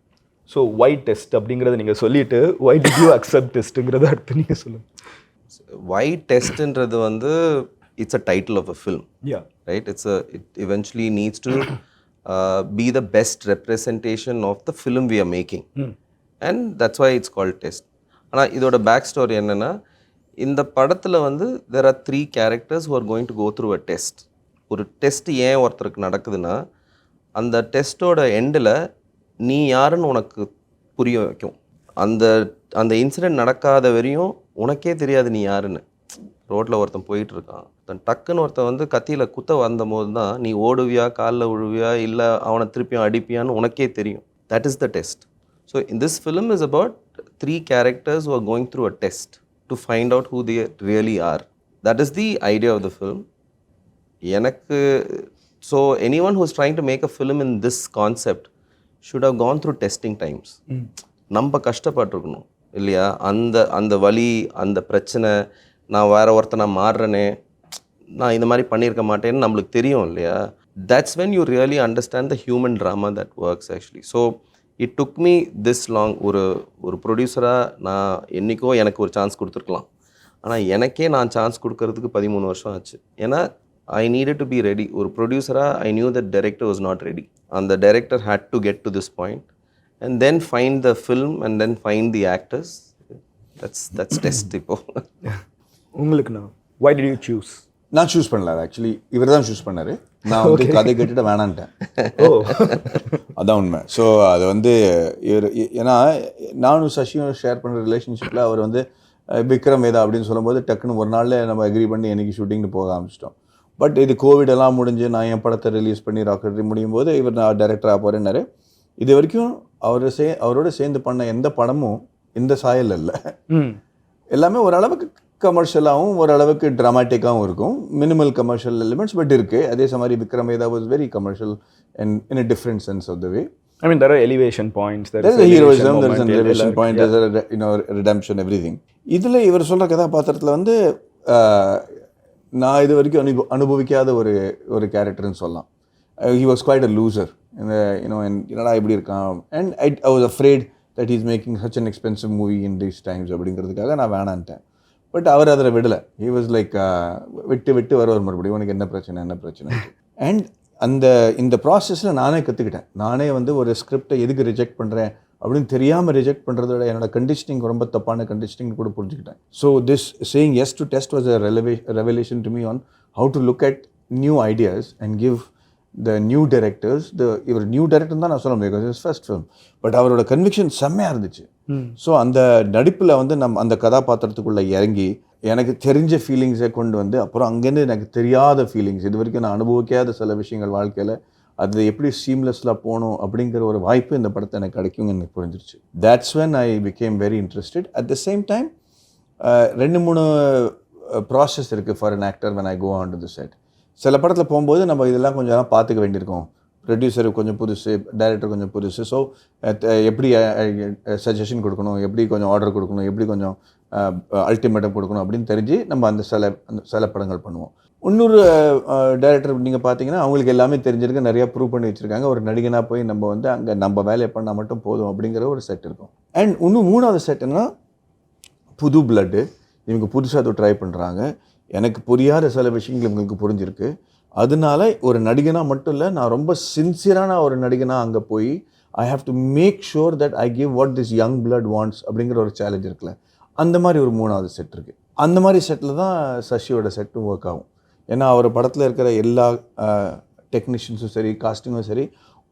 So why test அப்படிங்கிறத நீங்கள் சொல்லிட்டு why did you accept testங்கிறத அடுத்து நீங்கள் சொல்லுங்கள். Why testன்றது வந்து it's a title of a film. Yeah. Right? It eventually needs to be the best representation of the film we are making. And that's why it's called test. ஆனால் இதோட back story என்னென்னா இந்த படத்தில் வந்து there are 3 characters who are going to go through a test. ஒரு test ஏன் ஒருத்தருக்கு நடக்குதுன்னா அந்த டெஸ்ட்டோட எண்டில் நீ யாருன்னு உனக்கு புரிய வைக்கும். அந்த இன்சிடெண்ட் நடக்காத வரையும் உனக்கே தெரியாது நீ யாருன்னு. ரோட்டில் ஒருத்தன் போயிட்டுருக்கான், டக்குன்னு ஒருத்தன் வந்து கத்தியில் குத்த வந்தபோது தான் நீ ஓடுவியா காலில் விழுவியா இல்லை அவனை திருப்பியும் அடிப்பியான்னு உனக்கே தெரியும். That is the test. So in this film is about 3 characters who are going through a test to find out who they really are. That is the idea of the film. எனக்கு so anyone who is trying to make a film in this concept should have gone through testing times. நம்ம கஷ்டப்பட்டுருக்கணும் இல்லையா? அந்த வலி அந்த பிரச்சனை, நான் வேறு ஒருத்தனை மாறுறேனே, நான் இந்த மாதிரி பண்ணியிருக்க மாட்டேன்னு நம்மளுக்கு தெரியும் இல்லையா? That's when you really understand the human drama that works actually. So it took me this long. ஒரு ப்ரொடியூசராக நான் என்றைக்கோ எனக்கு ஒரு சான்ஸ் கொடுத்துருக்கலாம். ஆனால் எனக்கே நான் சான்ஸ் கொடுக்கறதுக்கு 13 வருஷம் ஆச்சு. ஏன்னா I needed to be ready. ஒரு ப்ரொடியூசராக I knew that director was not ready. And the director had to get to this point and then find the film and then find the actors. That's test இப்போ. உங்களுக்கு நான் why did you choose? நான் choose பண்ணல actually இவர் தான் choose பண்ணார். நான் வந்து கதை கேட்டுட்டு வேணான்ட்டேன். அதான் உண்மை. ஸோ அது வந்து இவர் ஏன்னா நானும் சசியும் ஷேர் பண்ணுற ரிலேஷன்ஷிப்பில் அவர் வந்து விக்ரம் வேதா அப்படின்னு சொல்லும்போது டக்குன்னு ஒரு நாளில் நம்ம அக்ரி பண்ணி என்னைக்கு ஷூட்டிங்னு போக ஆரம்பிச்சிட்டோம். பட் இது கோவிடெல்லாம் முடிஞ்சு நான் என் படத்தை ரிலீஸ் பண்ணி ராக்கெட்ரி முடியும் போது இவர் நான் டைரக்டராக போகிறேன்னாரு. இது வரைக்கும் அவரோட சேர்ந்து பண்ண எந்த படமும் இந்த சாயல் இல்லை. எல்லாமே ஓரளவுக்கு கமர்ஷியலாகவும் ஓரளவுக்கு ட்ராமாட்டிக்காகவும் இருக்கும். மினிமல் கமர்ஷியல் எலிமெண்ட்ஸ் பட் இருக்குது. அதே மாதிரி Vikram Vedha was very commercial and in a different sense of the way. I mean, there are elevation points. There is a heroism, there is an elevation point, there is a redemption, everything. இதில் இவர் சொல்கிற கதாபாத்திரத்தில் வந்து நான் இது வரைக்கும் அனுபவிக்காத ஒரு கேரக்டர்னு சொல்லலாம். He was quite a loser. என்னடா இப்படி இருக்கான். And I was afraid that he's making such an expensive movie in these times அப்படிங்கிறதுக்காக நான் வேணான்ட்டேன். பட் அவர் அதில் விடலை. He was like விட்டு வருவார் மறுபடியும் உனக்கு என்ன பிரச்சனை. அண்ட் இந்த ப்ராசஸில் நானே கற்றுக்கிட்டேன். நானே வந்து ஒரு ஸ்கிரிப்டை எதுக்கு ரிஜெக்ட் பண்ணுறேன் அப்படின்னு தெரியாமல் ரிஜெக்ட் பண்ணுறதோட என்னோட கண்டிஷனிங் ரொம்ப தப்பான கண்டிஷனிங் கூட புரிஞ்சுக்கிட்டேன். So this saying S to test was a revelation to me on how to look at new ideas and give the new directors இவர் நியூ டைரக்டர் தான் நான் சொல்ல முடியும், இட்ஸ் ஃபர்ஸ்ட் ஃபிலிம். பட் அவரோட கன்விக்ஷன் செம்மையாக இருந்துச்சு. ஸோ அந்த நடிப்பில் வந்து அந்த கதாபாத்திரத்துக்குள்ளே இறங்கி எனக்கு தெரிஞ்ச ஃபீலிங்ஸை கொண்டு வந்து அப்புறம் அங்கேருந்து எனக்கு தெரியாத ஃபீலிங்ஸ் இது வரைக்கும் நான் அனுபவிக்காத சில விஷயங்கள் வாழ்க்கையில் அது எப்படி சீம்லெஸ்லாம் போகணும் அப்படிங்கிற ஒரு வாய்ப்பு இந்த படத்தை எனக்கு கிடைக்கும்னு எனக்கு புரிஞ்சிருச்சு. That's when I became very interested. At the same time 2-3 process இருக்குது for an actor when I go on to the set. சில படத்தில் போகும்போது நம்ம இதெல்லாம் கொஞ்சம் பார்த்துக்க வேண்டியிருக்கோம். ப்ரொடியூசர் கொஞ்சம் புதுசு, டைரக்டர் கொஞ்சம் புதுசு. ஸோ எப்படி சஜஷன் கொடுக்கணும், எப்படி கொஞ்சம் ஆர்டர் கொடுக்கணும், எப்படி கொஞ்சம் அல்டிமேட்டம் கொடுக்கணும் அப்படின்னு தெரிஞ்சு நம்ம அந்த சில படங்கள் பண்ணுவோம். இன்னொரு டைரக்டர் நீங்கள் பார்த்தீங்கன்னா அவங்களுக்கு எல்லாமே தெரிஞ்சிருக்கு, நிறையா ப்ரூவ் பண்ணி வச்சுருக்காங்க. ஒரு நடிகனாக போய் நம்ம வந்து அங்கே நம்ம வேலையை பண்ணால் மட்டும் போதும் அப்படிங்கிற ஒரு செட் இருக்கும். அண்ட் இன்னும் 3வது செட்டுன்னா புது பிளட்டு. இவங்க புதுசாக அதை ட்ரை பண்ணுறாங்க. எனக்கு புரியாத சில விஷயங்கள் இவங்களுக்கு புரிஞ்சிருக்கு. அதனால ஒரு நடிகனாக மட்டும் இல்லை, நான் ரொம்ப சின்சியரான ஒரு நடிகனாக அங்கே போய் I have to make sure that I give what this young blood wants அப்படிங்கிற ஒரு சேலஞ்ச் இருக்குல்ல. அந்த மாதிரி ஒரு 3வது செட் இருக்குது. அந்த மாதிரி செட்டில் தான் சசியோட செட்டும் ஒர்க் ஆகும். ஏன்னா அவர் படத்தில் இருக்கிற எல்லா டெக்னீஷியன்ஸும் சரி, காஸ்டிங்கும் சரி,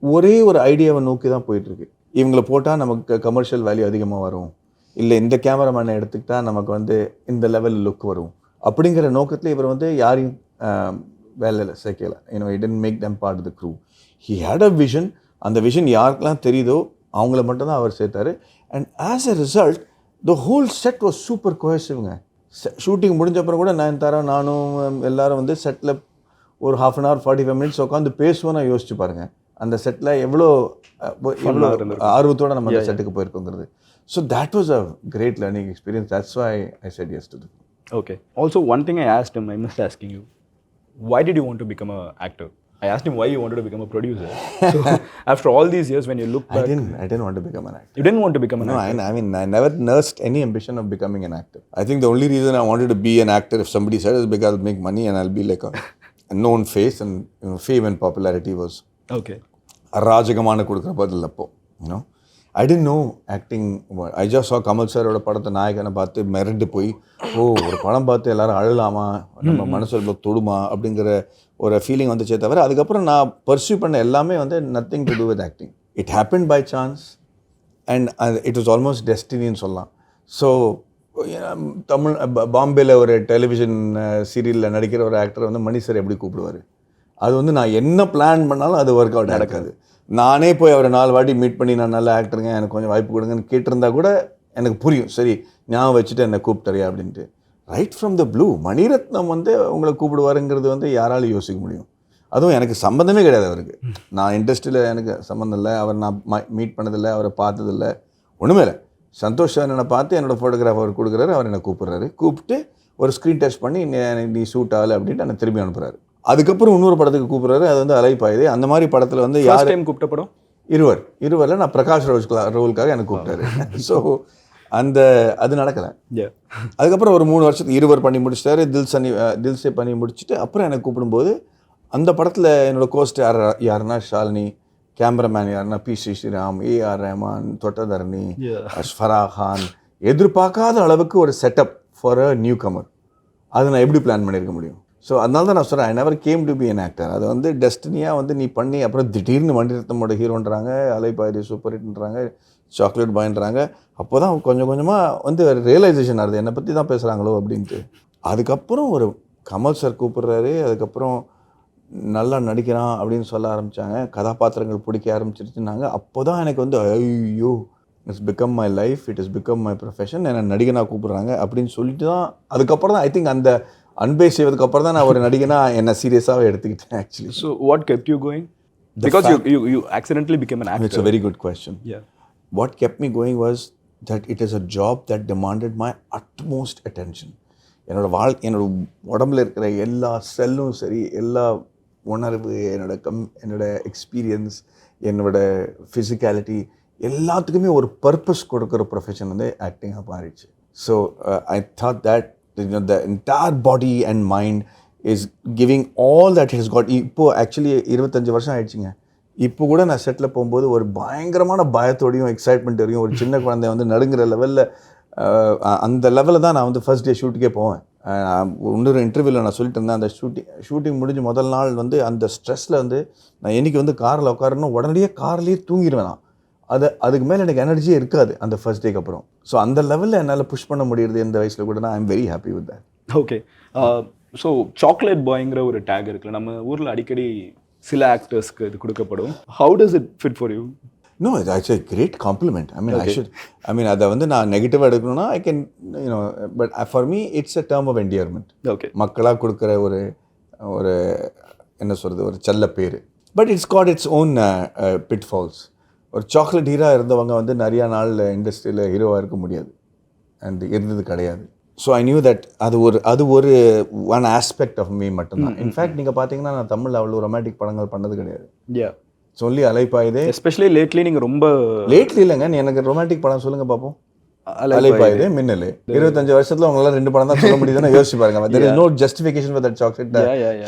ஒரே ஒரு ஐடியாவை நோக்கி தான் போயிட்டுருக்கு. இவங்களை போட்டால் நமக்கு கமர்ஷியல் வேல்யூ அதிகமாக வரும், இல்லை இந்த கேமராமேனை எடுத்துக்கிட்டால் நமக்கு வந்து இந்த லெவல் லுக் வரும் அப்படிங்கிற நோக்கத்தில் இவர் வந்து யாரையும் வேலையில் சேர்க்கலை. he didn't make them part of the crew. He had a vision. அந்த விஷன் யாருக்கெல்லாம் தெரியுதோ அவங்கள மட்டும் தான் அவர் சேர்த்தாரு. And as a result the whole set was super கோஹெசிவ்ங்க. ஷூட்டிங் முடிஞ்சப்பறம் கூட நானும் எல்லாரும் வந்து செட்டில் ஒரு 1/2 an hour 45 minutes உட்காந்து பேசுவோன்னு யோசிச்சு பாருங்கள். அந்த செட்டில் எவ்வளோ ஆர்வத்தோடு நம்ம அந்த செட்டுக்கு போயிருக்கோங்கிறது. So that was a great learning experience. That's why I said yes to the. Okay. Also, one thing I asked him, I missed asking you, why did you want to become an actor? I asked him why you wanted to become a producer. So, after all these years, when you look back... I didn't want to become an actor. You didn't want to become an actor? No, I mean, I never nursed any ambition of becoming an actor. I think the only reason I wanted to be an actor, if somebody said, is because I'll make money and I'll be like a known face, and fame and popularity was... Okay. அராஜகமான கொடுக்குற பதில் அப்போ. I didn't know acting. I just saw Kamal சாரோட படத்தை நாயகனை பார்த்து மிரண்டு போய் ஒரு படம் பார்த்து எல்லாரும் அழலாமா, நம்ம மனசுல தொடுமா அப்படிங்கிற ஒரு ஃபீலிங் வந்துச்சே தவிர அதுக்கப்புறம் நான் பர்சியூ பண்ண எல்லாமே வந்து nothing to do with acting. It happen by chance and it was almost டெஸ்டினின்னு சொல்லலாம். ஸோ பாம்பேயில் ஒரு டெலிவிஷன் சீரியலில் நடிக்கிற ஒரு ஆக்டர் வந்து மணி சார் எப்படி கூப்பிடுவார், அது வந்து நான் என்ன பிளான் பண்ணாலும் அது ஒர்க் அவுட் நடக்காது. நானே போய் அவரை 4 வாட்டி மீட் பண்ணி நான் நல்ல ஆக்டருங்க எனக்கு கொஞ்சம் வாய்ப்பு கொடுங்கன்னு கேட்டிருந்தா கூட எனக்கு புரியும், சரி ஞாபகம் வச்சுட்டு என்னை கூப்பிட்டறியா அப்படின்ட்டு. Right from the blue Mani Ratnam வந்து உங்களை கூப்பிடுவாருங்கிறது வந்து யாராலும் யோசிக்க முடியும். அதுவும் எனக்கு சம்மந்தமே கிடையாது அவருக்கு. நான் இண்டஸ்ட்ரியில் எனக்கு சம்மந்தம் இல்லை, அவர் நான் மீட் பண்ணதில்லை, அவரை பார்த்ததில்லை, ஒன்றுமே இல்லை. சந்தோஷ் என்னை பார்த்து என்னோடய ஃபோட்டோகிராஃப் அவர் கொடுக்குறாரு, அவர் என்னை கூப்பிட்றாரு, கூப்பிட்டு ஒரு ஸ்க்ரீன் டெஸ்ட் பண்ணி நீ சூட் ஆகலை அப்படின்ட்டு என்னை திரும்பி அனுப்புகிறாரு. அதுக்கப்புறம் இன்னொரு படத்துக்கு கூப்பிட்றாரு, அது வந்து அலைப்பாயுது. அந்த மாதிரி படத்தில் வந்து யார் டைம் கூப்பிட்ட படம் இருவரில் நான் பிரகாஷ் ரோலுக்காக எனக்கு கூப்பிட்டாரு. ஸோ அது நடக்கலை. Yeah. அதுக்கப்புறம் ஒரு 3 வருஷத்துக்கு இருவர் பண்ணி முடிச்சிட்டாரு. தில்சே பண்ணி முடிச்சுட்டு அப்புறம் எனக்கு கூப்பிடும்போது அந்த படத்தில் என்னோட கோஸ்ட் யாருன்னா ஷாலினி, கேமராமேன் யாருன்னா பி ஸ்ரீராம், ஏஆர் ரஹ்மான், தொட்டதரணி, ஃபரா கான். எதிர்பார்க்காத அளவுக்கு ஒரு setup for a new Qamar. அது நான் எப்படி பிளான் பண்ணியிருக்க முடியும்? ஸோ அதனால தான் நான் சொல்கிறேன், I never came to be an actor. அது வந்து டெஸ்டினியாக வந்து நீ பண்ணி அப்புறம் திடீர்னு மணிரத்னமோட ஹீரோன்றாங்க, அலைபாயுதே சூப்பர் ஹிட்ன்றாங்க, சாக்லேட் பாய்ன்றாங்க. அப்போ தான் கொஞ்சம் கொஞ்சமாக வந்து ரியலைசேஷன் ஆகுது, என்னை பற்றி தான் பேசுகிறாங்களோ அப்படின்ட்டு. அதுக்கப்புறம் ஒரு கமல் சார் கூப்பிட்றாரு, அதுக்கப்புறம் நல்லா நடிக்கிறான் அப்படின்னு சொல்ல ஆரம்பித்தாங்க, கதாபாத்திரங்கள் பிடிக்க ஆரம்பிச்சிருச்சுன்னாங்க. அப்போ தான் எனக்கு வந்து ஐயோ, it's become my life, it is become my profession, என்னை நடிகனாக கூப்பிட்றாங்க அப்படின்னு சொல்லிட்டு தான் அதுக்கப்புறம் தான் ஐ திங்க் அந்த அன்பை செய்வதுக்கு அப்புறம் தான் நான் ஒரு நடிகனா என்ன சீரியஸாகவே எடுத்துக்கிட்டேன் actually. So what kept you going? Because you accidentally became an actor. It's a very good question. Yeah. What kept me going was that it is a job that demanded my utmost attention. என்னோட உடம்புல இருக்கிற எல்லா செல்லும் சரி, எல்லா உணர்வு, என்னோட experience, என்னோட ஃபிசிக்காலிட்டி எல்லாத்துக்குமே ஒரு பர்பஸ் கொடுக்குற ப்ரொஃபஷன் வந்து ஆக்டிங்காக மாறிடுச்சு. So I thought that the entire body and mind is giving all that it has got. இப்போ ஆக்சுவலி 25 வருஷம் ஆயிடுச்சுங்க. இப்போ கூட நான் செட்டில் போகும்போது ஒரு பயங்கரமான பயத்தோடையும் எக்ஸைட்மெண்ட்டோடையும் ஒரு சின்ன குழந்தை வந்து நடுங்கிற லெவலில் அந்த லெவலில் தான் நான் வந்து ஃபர்ஸ்ட் டே ஷூட்டுக்கே போவேன். இன்னொரு இன்டர்வியூவில் நான் சொல்லிட்டு இருந்தேன், அந்த ஷூட்டிங் முடிஞ்சு முதல் நாள் வந்து அந்த ஸ்ட்ரெஸ்ஸில் வந்து நான் என்றைக்கு வந்து காரில் உட்காரணும் உடனடியே கார்லேயே தூங்கிடுவேன் நான். அதுக்கு மேலே எனக்கு எனர்ஜியே இருக்காது அந்த ஃபர்ஸ்ட் டேக்கு அப்புறம். ஸோ அந்த லெவலில் என்னால் புஷ் பண்ண முடியுது இந்த வயசில் கூட. நான் I am very happy with that. Okay, so chocolate பாய்ங்கிற ஒரு டேக் இருக்குல்ல, நம்ம ஊரில் அடிக்கடி சில ஆக்டர்ஸ்க்கு இது கொடுக்கப்படும். How does it fit for you? No, it's a great compliment. I mean, அதை வந்து நான் நெகட்டிவாக எடுக்கணும்னா I can but for me it's a term of endearment. Okay, மக்களாக கொடுக்குற ஒரு என்ன சொல்கிறது, ஒரு செல்ல பேர். But it's got its own pitfalls. ஒரு சாக்லேட் ஹீரோ இருந்தவங்க வந்து நிறையா நாள் இண்டஸ்ட்ரியில் ஹீரோவாக இருக்க முடியாது, அண்ட் இருந்தது கிடையாது. ஸோ ஐ நியூ தட் அது ஒரு ஒன் ஆஸ்பெக்ட் ஆஃப் மீ மட்டும்தான். இன்ஃபேக்ட் நீங்கள் பார்த்தீங்கன்னா நான் தமிழில் அவ்வளோ ரொமான்டிக் படங்கள் பண்ணது கிடையாது. சொல்லி அலைப்பாயுதே, எஸ்பெஷலி லேட்லி. நீங்கள் ரொம்ப லேட்லி இல்லைங்க, எனக்கு ரொமான்டிக் படம் சொல்லுங்கள் பார்ப்போம். அலைப்பாயுதே, மின்னல். 25 வருஷத்துல உங்களால 2 படம் தான் சொல்ல முடியுதுன்னு யோசிச்சு பாருங்க. there is no justification for that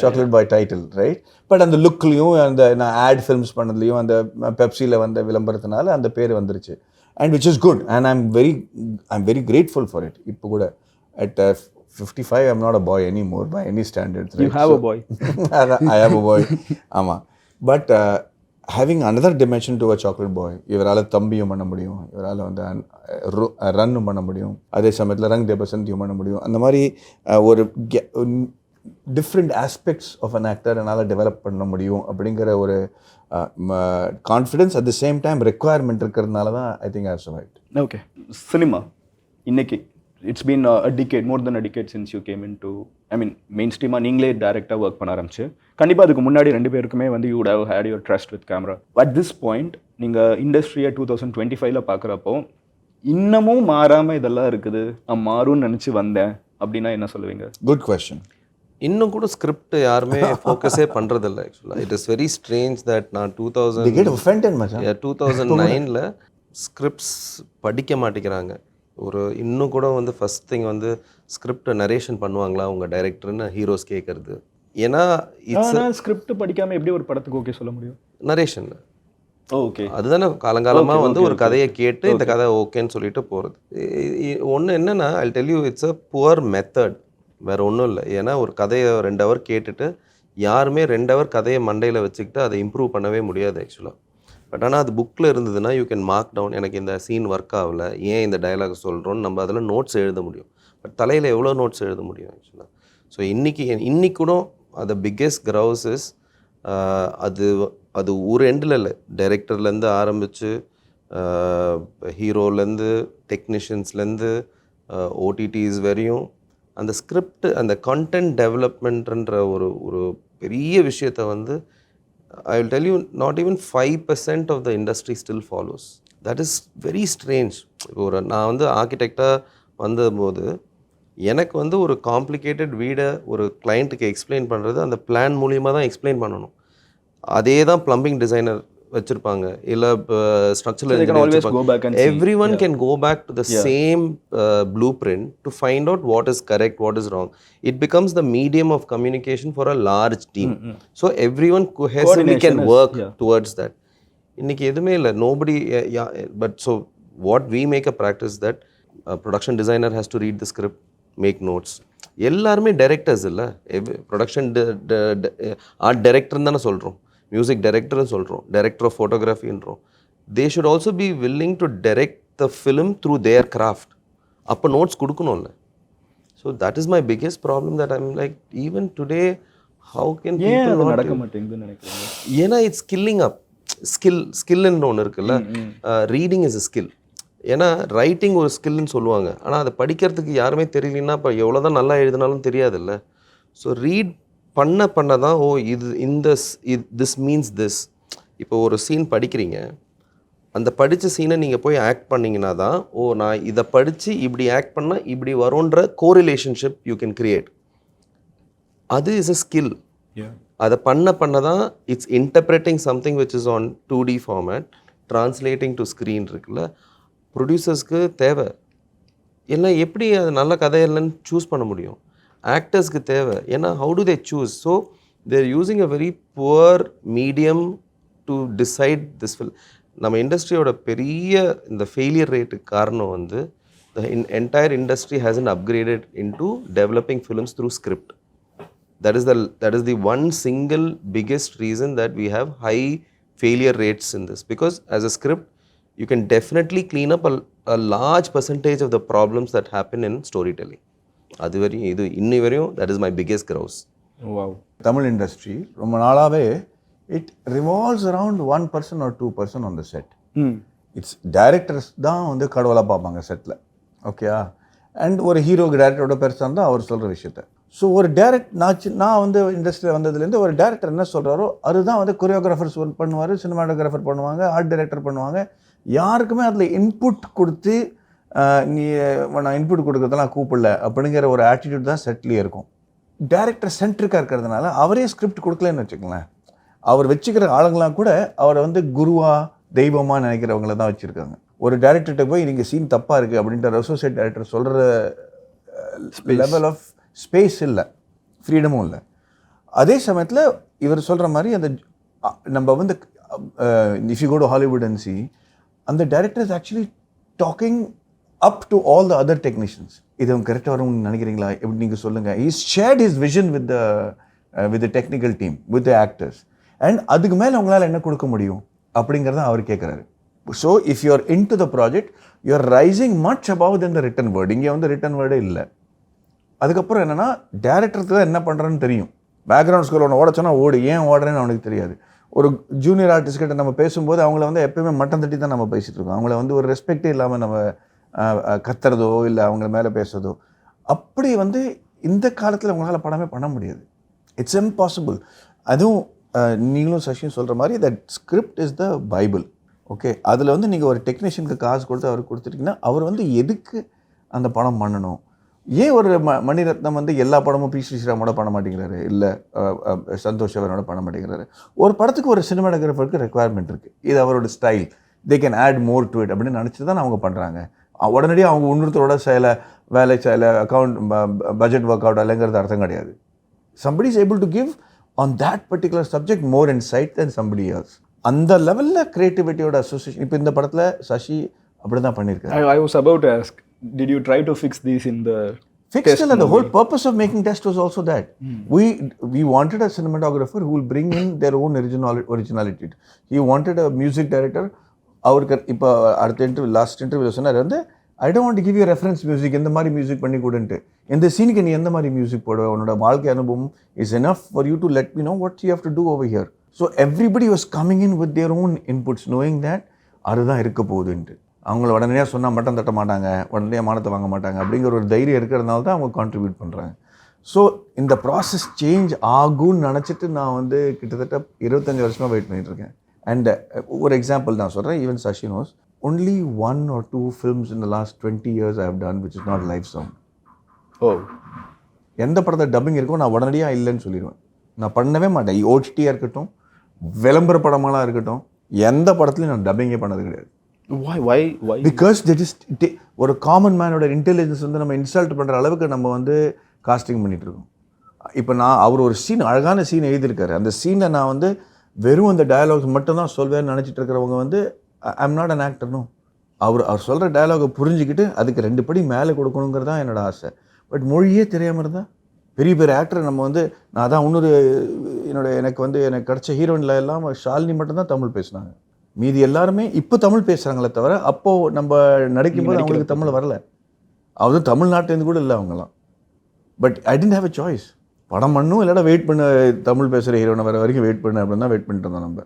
chocolate boy title, right? But அந்த லுக்லையும் அந்த நான் ஆட் ஃபிலிம்ஸ் பண்ணதுலையும் அந்த பெப்சியில் வந்த விளம்பரத்தினால அந்த பேர் வந்துருச்சு. And which is good and I'm very grateful for it. இப்போ கூட at 55 I'm not a boy anymore by any standards, right? You have a boy. I have a boy. ஆமா. But having another dimension to a chocolate boy, இவரால் தம்பியும் பண்ண முடியும், இவரால் வந்து ரன்னும் பண்ண முடியும், அதே சமயத்தில் ரங் தே பசந்தியும் பண்ண முடியும். அந்த மாதிரி ஒரு different aspects of an actor என்னால் டெவலப் பண்ண முடியும் அப்படிங்கிற ஒரு confidence at the same time requirement இருக்கிறதுனால தான் I think I have survived. Okay, cinema இன்னைக்கு it's been a decade, more than a decade since you came in to main ஸ்ட்ரீமாக நீங்களே டேரெக்டாக ஒர்க் பண்ண ஆரம்பிச்சு. கண்டிப்பாக அதுக்கு முன்னாடி 2 பேருக்குமே வந்து you would have had your trust with camera. At this point நீங்கள் இண்டஸ்ட்ரியை 2025 பார்க்குறப்போ இன்னமும் மாறாமல் இதெல்லாம் இருக்குது, நான் மாறும்னு நினச்சி வந்தேன் அப்படின்னா என்ன சொல்லுவீங்க? Good question. இன்னும் கூட ஸ்கிரிப்ட் யாருமே ஃபோக்கஸே பண்ணுறதில்ல ஆக்சுவலாக. It is very strange that நான் 2009ல் ஸ்கிரிப்ட்ஸ் படிக்க மாட்டேங்கிறாங்க. இன்னும் கூட வந்து ஃபஸ்ட் திங் வந்து ஸ்கிரிப்டை நரேஷன் பண்ணுவாங்களா உங்கள் டைரக்டர்னு ஹீரோஸ் கேட்குறது. ஏன்னா ஸ்கிரிப்ட் படிக்காமல் எப்படி ஒரு படத்துக்கு ஓகே சொல்ல முடியும்? நரேஷன் ஓகே, அதுதானே காலங்காலமாக வந்து ஒரு கதையை கேட்டு இந்த கதை ஓகேன்னு சொல்லிட்டு போகிறது. ஒன்று என்னென்னா I tell you it's a poor method, வேறு ஒன்றும் இல்லை. ஏன்னா ஒரு கதையை 2 ஹவர் கேட்டுட்டு யாருமே 2 ஹவர் கதையை மண்டையில் வச்சுக்கிட்டு அதை இம்ப்ரூவ் பண்ணவே முடியாது ஆக்சுவலாக. பட் ஆனால் அது புக்கில் இருந்ததுன்னா யூ கேன் மார்க் டவுன், எனக்கு இந்த சீன் ஒர்க் ஆகலை, ஏன் இந்த டயலாக் சொல்கிறோன்னு நம்ம அதில் நோட்ஸ் எழுத முடியும். பட் தலையில் எவ்வளோ நோட்ஸ் எழுத முடியும் ஆக்சுவலாக. ஸோ இன்னைக்கு கூட அது பிக்கெஸ்ட் கிரவுஸ் இஸ் அது ஒரு எண்டில் இல்லை, டைரக்டர்லேருந்து ஆரம்பித்து ஹீரோலேருந்து டெக்னீஷியன்ஸ்லேருந்து ஓடிடிஸ் வரையும் அந்த ஸ்கிரிப்ட் அந்த கண்டென்ட் டெவலப்மெண்ட்ன்ற ஒரு பெரிய விஷயத்தை வந்து I will tell you, not even 5% of the industry still follows. That is very strange. நான் வந்து ஆர்கிடெக்டாக வந்தபோது எனக்கு வந்து ஒரு காம்ப்ளிகேட்டட் வீடை ஒரு கிளைண்ட்டுக்கு எக்ஸ்பிளைன் பண்ணுறது அந்த பிளான் மூலியமாக தான் எக்ஸ்பிளைன் பண்ணணும். அதே தான் ப்ளம்பிங் டிசைனர் வச்சிருப்பாங்க இல்லை structural they can always go back and see. everyone can go back to the same blueprint to find out what is correct, what is wrong. It becomes the medium of communication for a large team. So everyone cohesively can work towards that. இன்னைக்கு எதுவுமே இல்லை, nobody but so what we make a practice that a production designer has to read the script, make notes. எல்லாருமே directors இல்லை, production art டைரக்டர்னு தானே சொல்கிறோம், music டைரக்டர்னு சொல்கிறோம், டைரக்டர் ஆஃப் ஃபோட்டோகிராஃபின்றோம். They should also be willing to direct the film through their craft. அப்போ notes கொடுக்கணும்ல. So that is my biggest problem that I'm like even today how can people நடக்க மாட்டேங்குதுன்னு நினைக்கிறேன். ஏன்னா இட்ஸ் ஸ்கில்லிங் அப். ஸ்கில்ன்னு ஒன்று இருக்குல்ல, reading is a skill. ஏன்னா writing ஒரு ஸ்கில்னு சொல்லுவாங்க, ஆனால் அதை படிக்கிறதுக்கு யாருமே தெரியலன்னா இப்போ எவ்வளோ தான் நல்லா எழுதினாலும் தெரியாதுல்ல. ஸோ ரீட் பண்ண தான் ஓ இது திஸ் மீன்ஸ் திஸ். இப்போ ஒரு சீன் படிக்கிறீங்க, அந்த படித்த சீனை நீங்கள் போய் ஆக்ட் பண்ணிங்கன்னா தான் ஓ நான் இதை படித்து இப்படி ஆக்ட் பண்ணால் இப்படி வரும்ன்ற கோரிலேஷன்ஷிப் யூ கேன் கிரியேட். அது இஸ் அ ஸ்கில். அதை பண்ண தான் it's interpreting something which is on 2D format translating to screen இருக்குல்ல. ப்ரொடியூசர்ஸ்க்கு தேவை. எல்லாம் எப்படி அது நல்ல கதை இல்லைன்னு சூஸ் பண்ண முடியும்? ஆக்டர்ஸ்க்கு தேவை. ஏன்னா how to they choose? So there using a very poor medium to decide this fill. நம்ம இண்டஸ்ட்ரியோட பெரிய இந்த ஃபெயிலியர் ரேட்டுக்கு காரணம் வந்து the entire industry hasn't upgraded into developing films through script. That is the one single biggest reason that we have high failure rates in this, because as a script you can definitely clean up a large percentage of the problems that happen in storytelling. அது வரையும் இது இன்னி வரையும் that is my biggest grouse. Wow. Tamil industry ரொம்ப நாளாகவே it revolves around 1% or 2% on the set. It's directors தான் வந்து கடவுளாக பார்ப்பாங்க செட்டில். ஓகேயா? அண்ட் ஒரு ஹீரோக்கு டேரக்டரோட பெருசாக இருந்தால் அவர் சொல்கிற விஷயத்த. ஸோ ஒரு நான் வந்து இண்டஸ்ட்ரியில் வந்ததுலேருந்து ஒரு டேரக்டர் என்ன சொல்கிறாரோ அதுதான் வந்து கொரியோகிராஃபர்ஸ் பண்ணுவார், சினிமாட்டோகிராஃபர் பண்ணுவாங்க, ஆர்ட் டைரக்டர் பண்ணுவாங்க. யாருக்குமே அதில் இன்புட் கொடுத்து நீ நான் இன்புட் கொடுக்குறதெல்லாம் கூப்பிடல அப்படிங்கிற ஒரு ஆட்டிடியூட் தான் செட்லேயே இருக்கும். டேரக்டர் சென்ட்ரிக்காக இருக்கிறதுனால அவரே ஸ்கிரிப்ட் கொடுக்கலன்னு வச்சுக்கோங்களேன். அவர் வச்சுக்கிற ஆளுங்களாம் கூட அவரை வந்து குருவா தெய்வமாக நினைக்கிறவங்கள தான் வச்சுருக்காங்க. ஒரு டேரக்டர்கிட்ட போய் நீங்கள் சீன் தப்பாக இருக்குது அப்படின்ற அசோசியேட் டேரக்டர் சொல்கிற லெவல் ஆஃப் ஸ்பேஸ் இல்லை, ஃப்ரீடமும் இல்லை. அதே சமயத்தில் இவர் சொல்கிற மாதிரி அந்த நம்ம வந்து if you go to Hollywood and see, அந்த director is actually talking up to all the other technicians. இது கரெக்டாக வரும்னு நினைக்கிறீங்களா, எப்படி நீங்கள் சொல்லுங்கள். He shared his vision with the technical team, with the actors. And அதுக்கு மேலே உங்களால் என்ன கொடுக்க முடியும் அப்படிங்கிறத அவர் கேட்குறாரு. So if you are in to the project you are rising much above than the written word. இங்கே வந்து ரிட்டன் வேர்டே இல்லை. அதுக்கப்புறம் என்னென்னா டேரக்டருக்கு தான் என்ன பண்ணுறேன்னு தெரியும். பேக்ரவுண்ட் ஸ்கோர் ஒன்று ஓட சொன்னால் ஓடு, ஏன் ஓடுறேன்னு அவனுக்கு தெரியாது. ஒரு ஜூனியர் ஆர்டிஸ்ட் கிட்ட நம்ம பேசும்போது அவங்கள வந்து எப்பயுமே மட்டம் தட்டி தான் நம்ம பேசிகிட்டு இருக்கோம். அவங்கள வந்து ஒரு ரெஸ்பெக்டே இல்லாமல் நம்ம கத்துறதோ இல்லை அவங்கள மேலே பேசுறதோ. அப்படி வந்து இந்த காலத்தில் உங்களால் படமே பண்ண முடியாது. It's impossible. அதுவும் நீங்களும் சஷியும் சொல்கிற மாதிரி that script is the Bible. Okay, அதில் வந்து நீங்கள் ஒரு டெக்னீஷியனுக்கு காசு கொடுத்து அவருக்கு கொடுத்துட்டிங்கன்னா அவர் வந்து எதுக்கு அந்த படம் பண்ணணும்? ஏன் ஒரு மணிரத்னம் வந்து எல்லா படமும் பி ஸ்ரீராமோட பண்ண மாட்டேங்கிறாரு, இல்லை சந்தோஷ் அவரோட பண்ண மாட்டேங்கிறாரு? ஒரு படத்துக்கு ஒரு சினிமாட்டோகிராஃபருக்கு ரெக்குவயர்மெண்ட் இருக்குது, இது அவரோட style, they can add more to it அப்படின்னு நினச்சி தான் அவங்க பண்ணுறாங்க. உடனடியாக அவங்க இன்னொருத்தரோட வேலை செய்யலை, அக்கௌண்ட் பட்ஜெட் ஒர்க் அவுட் இல்லைங்கிறது அர்த்தம் கிடையாது. somebody is able to give on that particular subject more insight than somebody else. அந்த லெவலில் க்ரியேட்டிவிட்டியோட அசோசியேஷன் இப்போ இந்த படத்தில் சசி அப்படி தான் பண்ணியிருக்காரு. I was about to ask, did you try to fix these in the fixed test? The whole purpose of making test was also that we wanted a cinematographer who will bring in their own originality. He wanted a music director. அவருக்கு இப்போ அடுத்த last இன்டர்வியூவில் சொன்னார் வந்து, I don't want to give you reference music, எந்த மாதிரி music பண்ணி கொடுன்ட்டு. இந்த சீனுக்கு நீ எந்த மாதிரி மியூசிக் போடுவ, உன்னோட வாழ்க்கை அனுபவம் is enough for you to let me know what you have to do over here. So everybody was coming in with their own inputs, knowing that அதுதான் இருக்க போகுதுன்ட்டு. அவங்கள உடனடியாக சொன்னால் மட்டும் தட்ட மாட்டாங்க, உடனடியாக மானத்தை வாங்க மாட்டாங்க அப்படிங்கிற ஒரு தைரியம் இருக்கிறதுனால தான் அவங்க கான்ட்ரிபியூட் பண்ணுறாங்க. ஸோ இந்த ப்ராசஸ் சேஞ்ச் ஆகும்னு நினச்சிட்டு நான் வந்து கிட்டத்தட்ட 25 வருஷமாக வெயிட் பண்ணிகிட்ருக்கேன். அண்ட் ஒரு எக்ஸாம்பிள் நான் சொல்கிறேன், even Sashi knows, only 1 or 2 films in the last 20 years I have done which is not live sound. oh எந்த படத்தில் டப்பிங் இருக்கோ நான் உடனடியாக இல்லைன்னு சொல்லிடுவேன். நான் பண்ணவே மாட்டேன். ஓடிடியாக இருக்கட்டும், விளம்பர படமாலாம் இருக்கட்டும், எந்த படத்துலையும் நான் டப்பிங்கே பண்ணது கிடையாது. why பிகாஸ் ஒரு காமன் மேனோட இன்டெலிஜென்ஸ் வந்து நம்ம இன்சல்ட் பண்ணுற அளவுக்கு நம்ம வந்து காஸ்டிங் பண்ணிகிட்டு இருக்கோம். இப்போ அவர் ஒரு சீன், அழகான சீன் எழுதியிருக்காரு. அந்த சீனை நான் வந்து வெறும் அந்த டயலாக்ஸ் மட்டும்தான் சொல்வேன்னு நினச்சிட்டு இருக்கிறவங்க வந்து ஐ எம் நாட் அன் ஆக்டர்னும். அவர் சொல்கிற டயலாகை புரிஞ்சுக்கிட்டு அதுக்கு 2 படி மேலே கொடுக்கணுங்கிறது தான் என்னோட ஆசை. பட் மொழியே தெரியாமல் இருந்தால் பெரிய பெரிய ஆக்டர் நம்ம வந்து நான் தான் இன்னொரு எனக்கு கிடச்ச ஹீரோயினில் எல்லாம் ஷாலினி மட்டும்தான் தமிழ் பேசினாங்க. மீதி எல்லாருமே இப்போ தமிழ் பேசுகிறாங்களே தவிர அப்போது நம்ம நடிக்கும்போது அவங்களுக்கு தமிழ் வரல. அதுவும் தமிழ்நாட்டிலேருந்து கூட இல்லை அவங்கலாம். But I didn't have a choice. படம் பண்ணும் இல்லாட்டா வெயிட் பண்ண தமிழ் பேசுகிற ஹீரோனை வர வரைக்கும் வெயிட் பண்ண அப்படின்னு தான் வெயிட் பண்ணிட்டு இருந்தோம் நம்ம.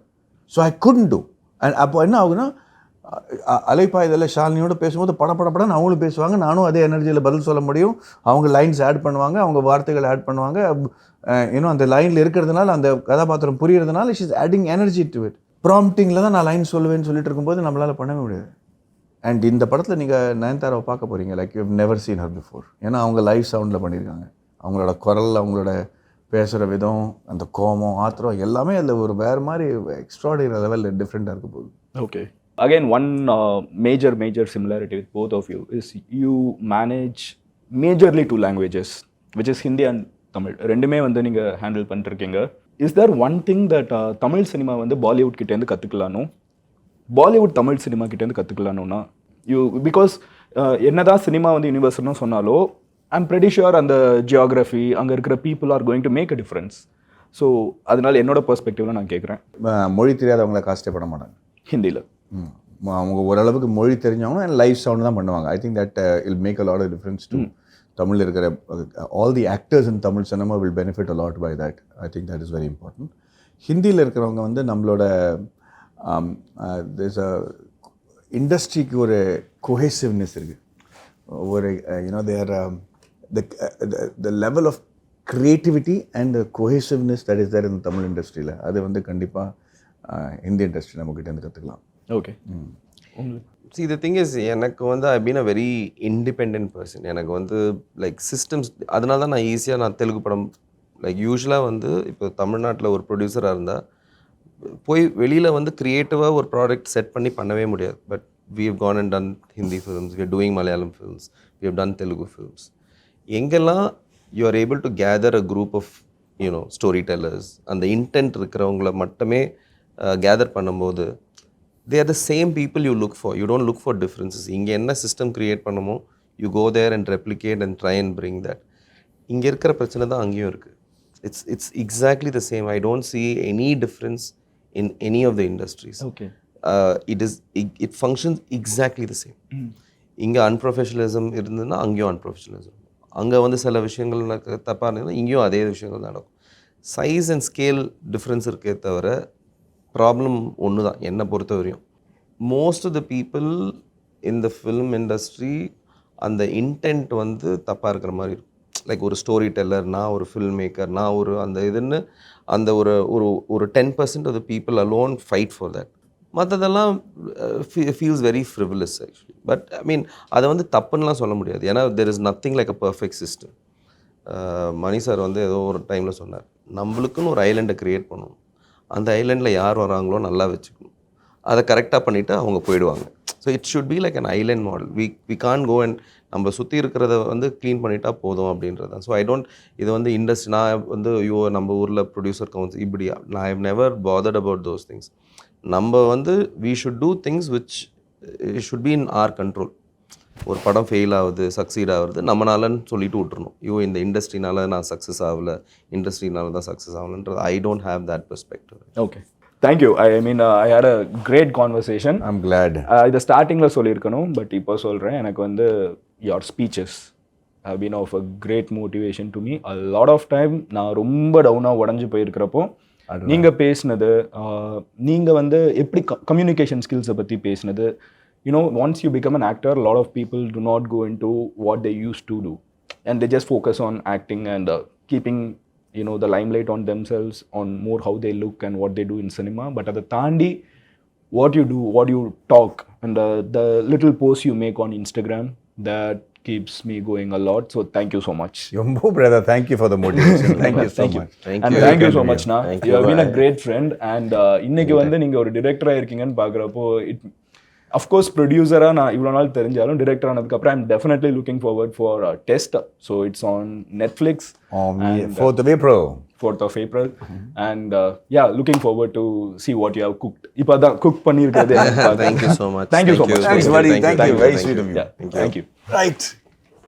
So I couldn't two. And அப்போ என்ன ஆகுனா அலைப்பாயுதல் ஷாலினியோட பேசும்போது படப்படப்படன்னு அவங்களும் பேசுவாங்க, நானும் அதே எனர்ஜியில் பதில் சொல்ல முடியும். அவங்க லைன்ஸ் ஆட் பண்ணுவாங்க, அவங்க வார்த்தைகள் ஆட் பண்ணுவாங்க. இன்னும் அந்த லைனில் இருக்கிறதுனால அந்த கதாபாத்திரம் புரியறதுனால she is adding energy to it. ப்ராம்ப்டிங்கில் தான் நான் லைன் சொல்லுவேன்னு சொல்லிட்டு இருக்கும்போது நம்மளால் பண்ணவே முடியாது. அண்ட் இந்த படத்தில் நீங்கள் நயன்தாராவை பார்க்க போகிறீங்க, like you have never seen her before. ஏன்னா அவங்க லைவ் சவுண்டில் பண்ணியிருக்காங்க. அவங்களோட குரல், அவங்களோட பேசுகிற விதம், அந்த கோபம், ஆத்திரம் எல்லாமே அதில் ஒரு வேறு மாதிரி எக்ஸ்ட்ராடினரி லெவலில் டிஃப்ரெண்ட்டாக இருக்க போகுது. Okay. Again, one major similarity with both of you is you manage majorly 2 languages, which is Hindi and Tamil. ரெண்டுமே வந்து நீங்கள் ஹேண்டில் பண்ணிருக்கீங்க. Is there one thing that Tamil cinema வந்து பாலிவுட் கிட்டேருந்து கற்றுக்கலானோ, பாலிவுட் தமிழ் சினிமா கிட்டேருந்து கற்றுக்கலானோன்னா பிகாஸ் என்னதான் சினிமா வந்து யூனிவர்சல்னு சொன்னாலோ ஐம் pretty sure அந்த ஜியாகிரஃபி, அங்கே இருக்கிற people are going to make a difference. So அதனால் என்னோட பெர்ஸ்பெக்டிவில் நான் கேட்குறேன். மொழி தெரியாதவங்கள காஸ்டே பண்ண மாட்டாங்க ஹிந்தியில். அவங்க ஓரளவுக்கு மொழி தெரிஞ்சவங்க லைவ் சவுண்ட் தான் பண்ணுவாங்க. I think that I'll make a lot of difference to தமிழில் இருக்கிற all the actors in Tamil cinema will benefit a lot by that. I think that is very important. ஹிந்தியில் இருக்கிறவங்க வந்து நம்மளோட இண்டஸ்ட்ரிக்கு ஒரு கொஹேசிவ்னஸ் இருக்குது. ஒரு தேர் the level of creativity and the cohesiveness that is there in Tamil இண்டஸ்ட்ரியில் அது வந்து கண்டிப்பாக ஹிந்தி இண்டஸ்ட்ரி நம்மக்கிட்ட இருந்து கற்றுக்கலாம். Okay. See, the thing is, எனக்கு வந்து I been a very independent person. எனக்கு வந்து லைக் சிஸ்டம்ஸ், அதனால தான் நான் ஈஸியாக நான் தெலுங்கு படம் லைக் யூஸ்வலாக வந்து இப்போ தமிழ்நாட்டில் ஒரு ப்ரொடியூசராக இருந்தால் போய் வெளியில் வந்து க்ரியேட்டிவாக ஒரு ப்ராடக்ட் செட் பண்ணி பண்ணவே முடியாது. But we have gone and done Hindi films, we are doing Malayalam films, we have done Telugu films. எங்கெல்லாம் you are able to gather a group of story tellers, அந்த இன்டென்ட் இருக்கிறவங்கள மட்டுமே gather பண்ணும்போது they are the same people you look for. You don't look for differences. இங்கே என்ன system create பண்ணமோ you go there and replicate and try and bring that. இங்கே இருக்கிற பிரச்சனை தான் அங்கேயும் இருக்குது. It's exactly the same. I don't see any difference in any of the industries. Okay. It functions exactly the same. இங்கே அன்ப்ரொஃபஷனலிசம் இருந்ததுன்னா அங்கேயும் அன்ப்ரொஃபஷனலிசம். அங்கே வந்து சில விஷயங்கள் தப்பாக இருந்ததுன்னா இங்கேயும் அதே விஷயங்கள் நடக்கும். சைஸ் அண்ட் ஸ்கேல் டிஃப்ரென்ஸ் இருக்கே தவிர ப்ராப்ளம் ஒன்று தான் என்னை பொறுத்த வரையும். Most of the people in the film industry அந்த இன்டென்ட் வந்து தப்பாக இருக்கிற மாதிரி இருக்கும். லைக் ஒரு ஸ்டோரி டெல்லர், நான் ஒரு ஃபில்ம் மேக்கர், நான் ஒரு அந்த இதுன்னு அந்த ஒரு 10% of the people alone fight for that. மற்றதெல்லாம் feels very frivolous actually. But I mean அதை வந்து தப்புன்னெலாம் சொல்ல முடியாது. ஏன்னா there is nothing like a perfect system. Mani sir வந்து ஏதோ ஒரு டைமில் சொன்னார், நம்மளுக்குன்னு ஒரு ஐலண்டை க்ரியேட் பண்ணணும், அந்த ஐலண்டில் யார் வராங்களோ நல்லா வச்சுக்கணும், அதை கரெக்டாக பண்ணிவிட்டு அவங்க போயிடுவாங்க. So it should be like an island model. We can go and நம்ம சுற்றி இருக்கிறத வந்து க்ளீன் பண்ணிட்டா போதும் அப்படின்றது தான். ஸோ ஐ டோன்ட் இது வந்து இண்டஸ்ட்ரி நான் வந்து நம்ம ஊரில் ப்ரொடியூசர் கவுன்சில் இப்படி நான் I have never bothered about those things. நம்ம வந்து we should do things which should be in our control. ஒரு படம் ஃபெயில் ஆகுது, சக்சீட் ஆகுது, நம்மளாலன்னு சொல்லிட்டு விட்டுறணும். இந்த இண்டஸ்ட்ரினால நான் சக்ஸஸ் ஆகலை, இண்டஸ்ட்ரினால தான் சக்ஸஸ் ஆகலன்றது I don't have that perspective. Okay, thank you. I mean I had a great conversation. I'm glad. இதை ஸ்டார்டிங்கில் சொல்லியிருக்கணும், பட் இப்போ சொல்கிறேன். எனக்கு வந்து your speeches have been of a great motivation to me. A lot of time நான் ரொம்ப டவுனாக உடஞ்சி போயிருக்கிறப்போ நீங்கள் பேசினது, நீங்கள் வந்து எப்படி கம்யூனிகேஷன் ஸ்கில்ஸை பற்றி பேசினது. Once you become an actor, a lot of people do not go into what they used to do, and they just focus on acting and keeping the limelight on themselves, on more how they look and what they do in cinema. But at the tandi, what you do, what you talk, and the little posts you make on Instagram that keeps me going a lot. So thank you so much. Yombo brother, thank you for the motivation. Thank you so Thank you. much. And thank you so much na. Thank You you. have been a great friend and இன்னைக்கு வந்து நீங்க ஒரு director இருக்கீங்கன்னு பார்க்கறப்போ of course producer-ஆ நான் இவ்வளவு நாள் தெரிஞ்சாலும் director ஆனதுக்கு அப்புறம் I'm definitely looking forward for Test. So it's on Netflix On and 4th of April. 4th of April and yeah, looking forward to see what you have cooked. இப்போதான் cook பண்ணியிருக்கிறது. Thank you so much. Thank you so much. Thanks buddy. Thank you. Very sweet of you. Yeah, thank you. Right.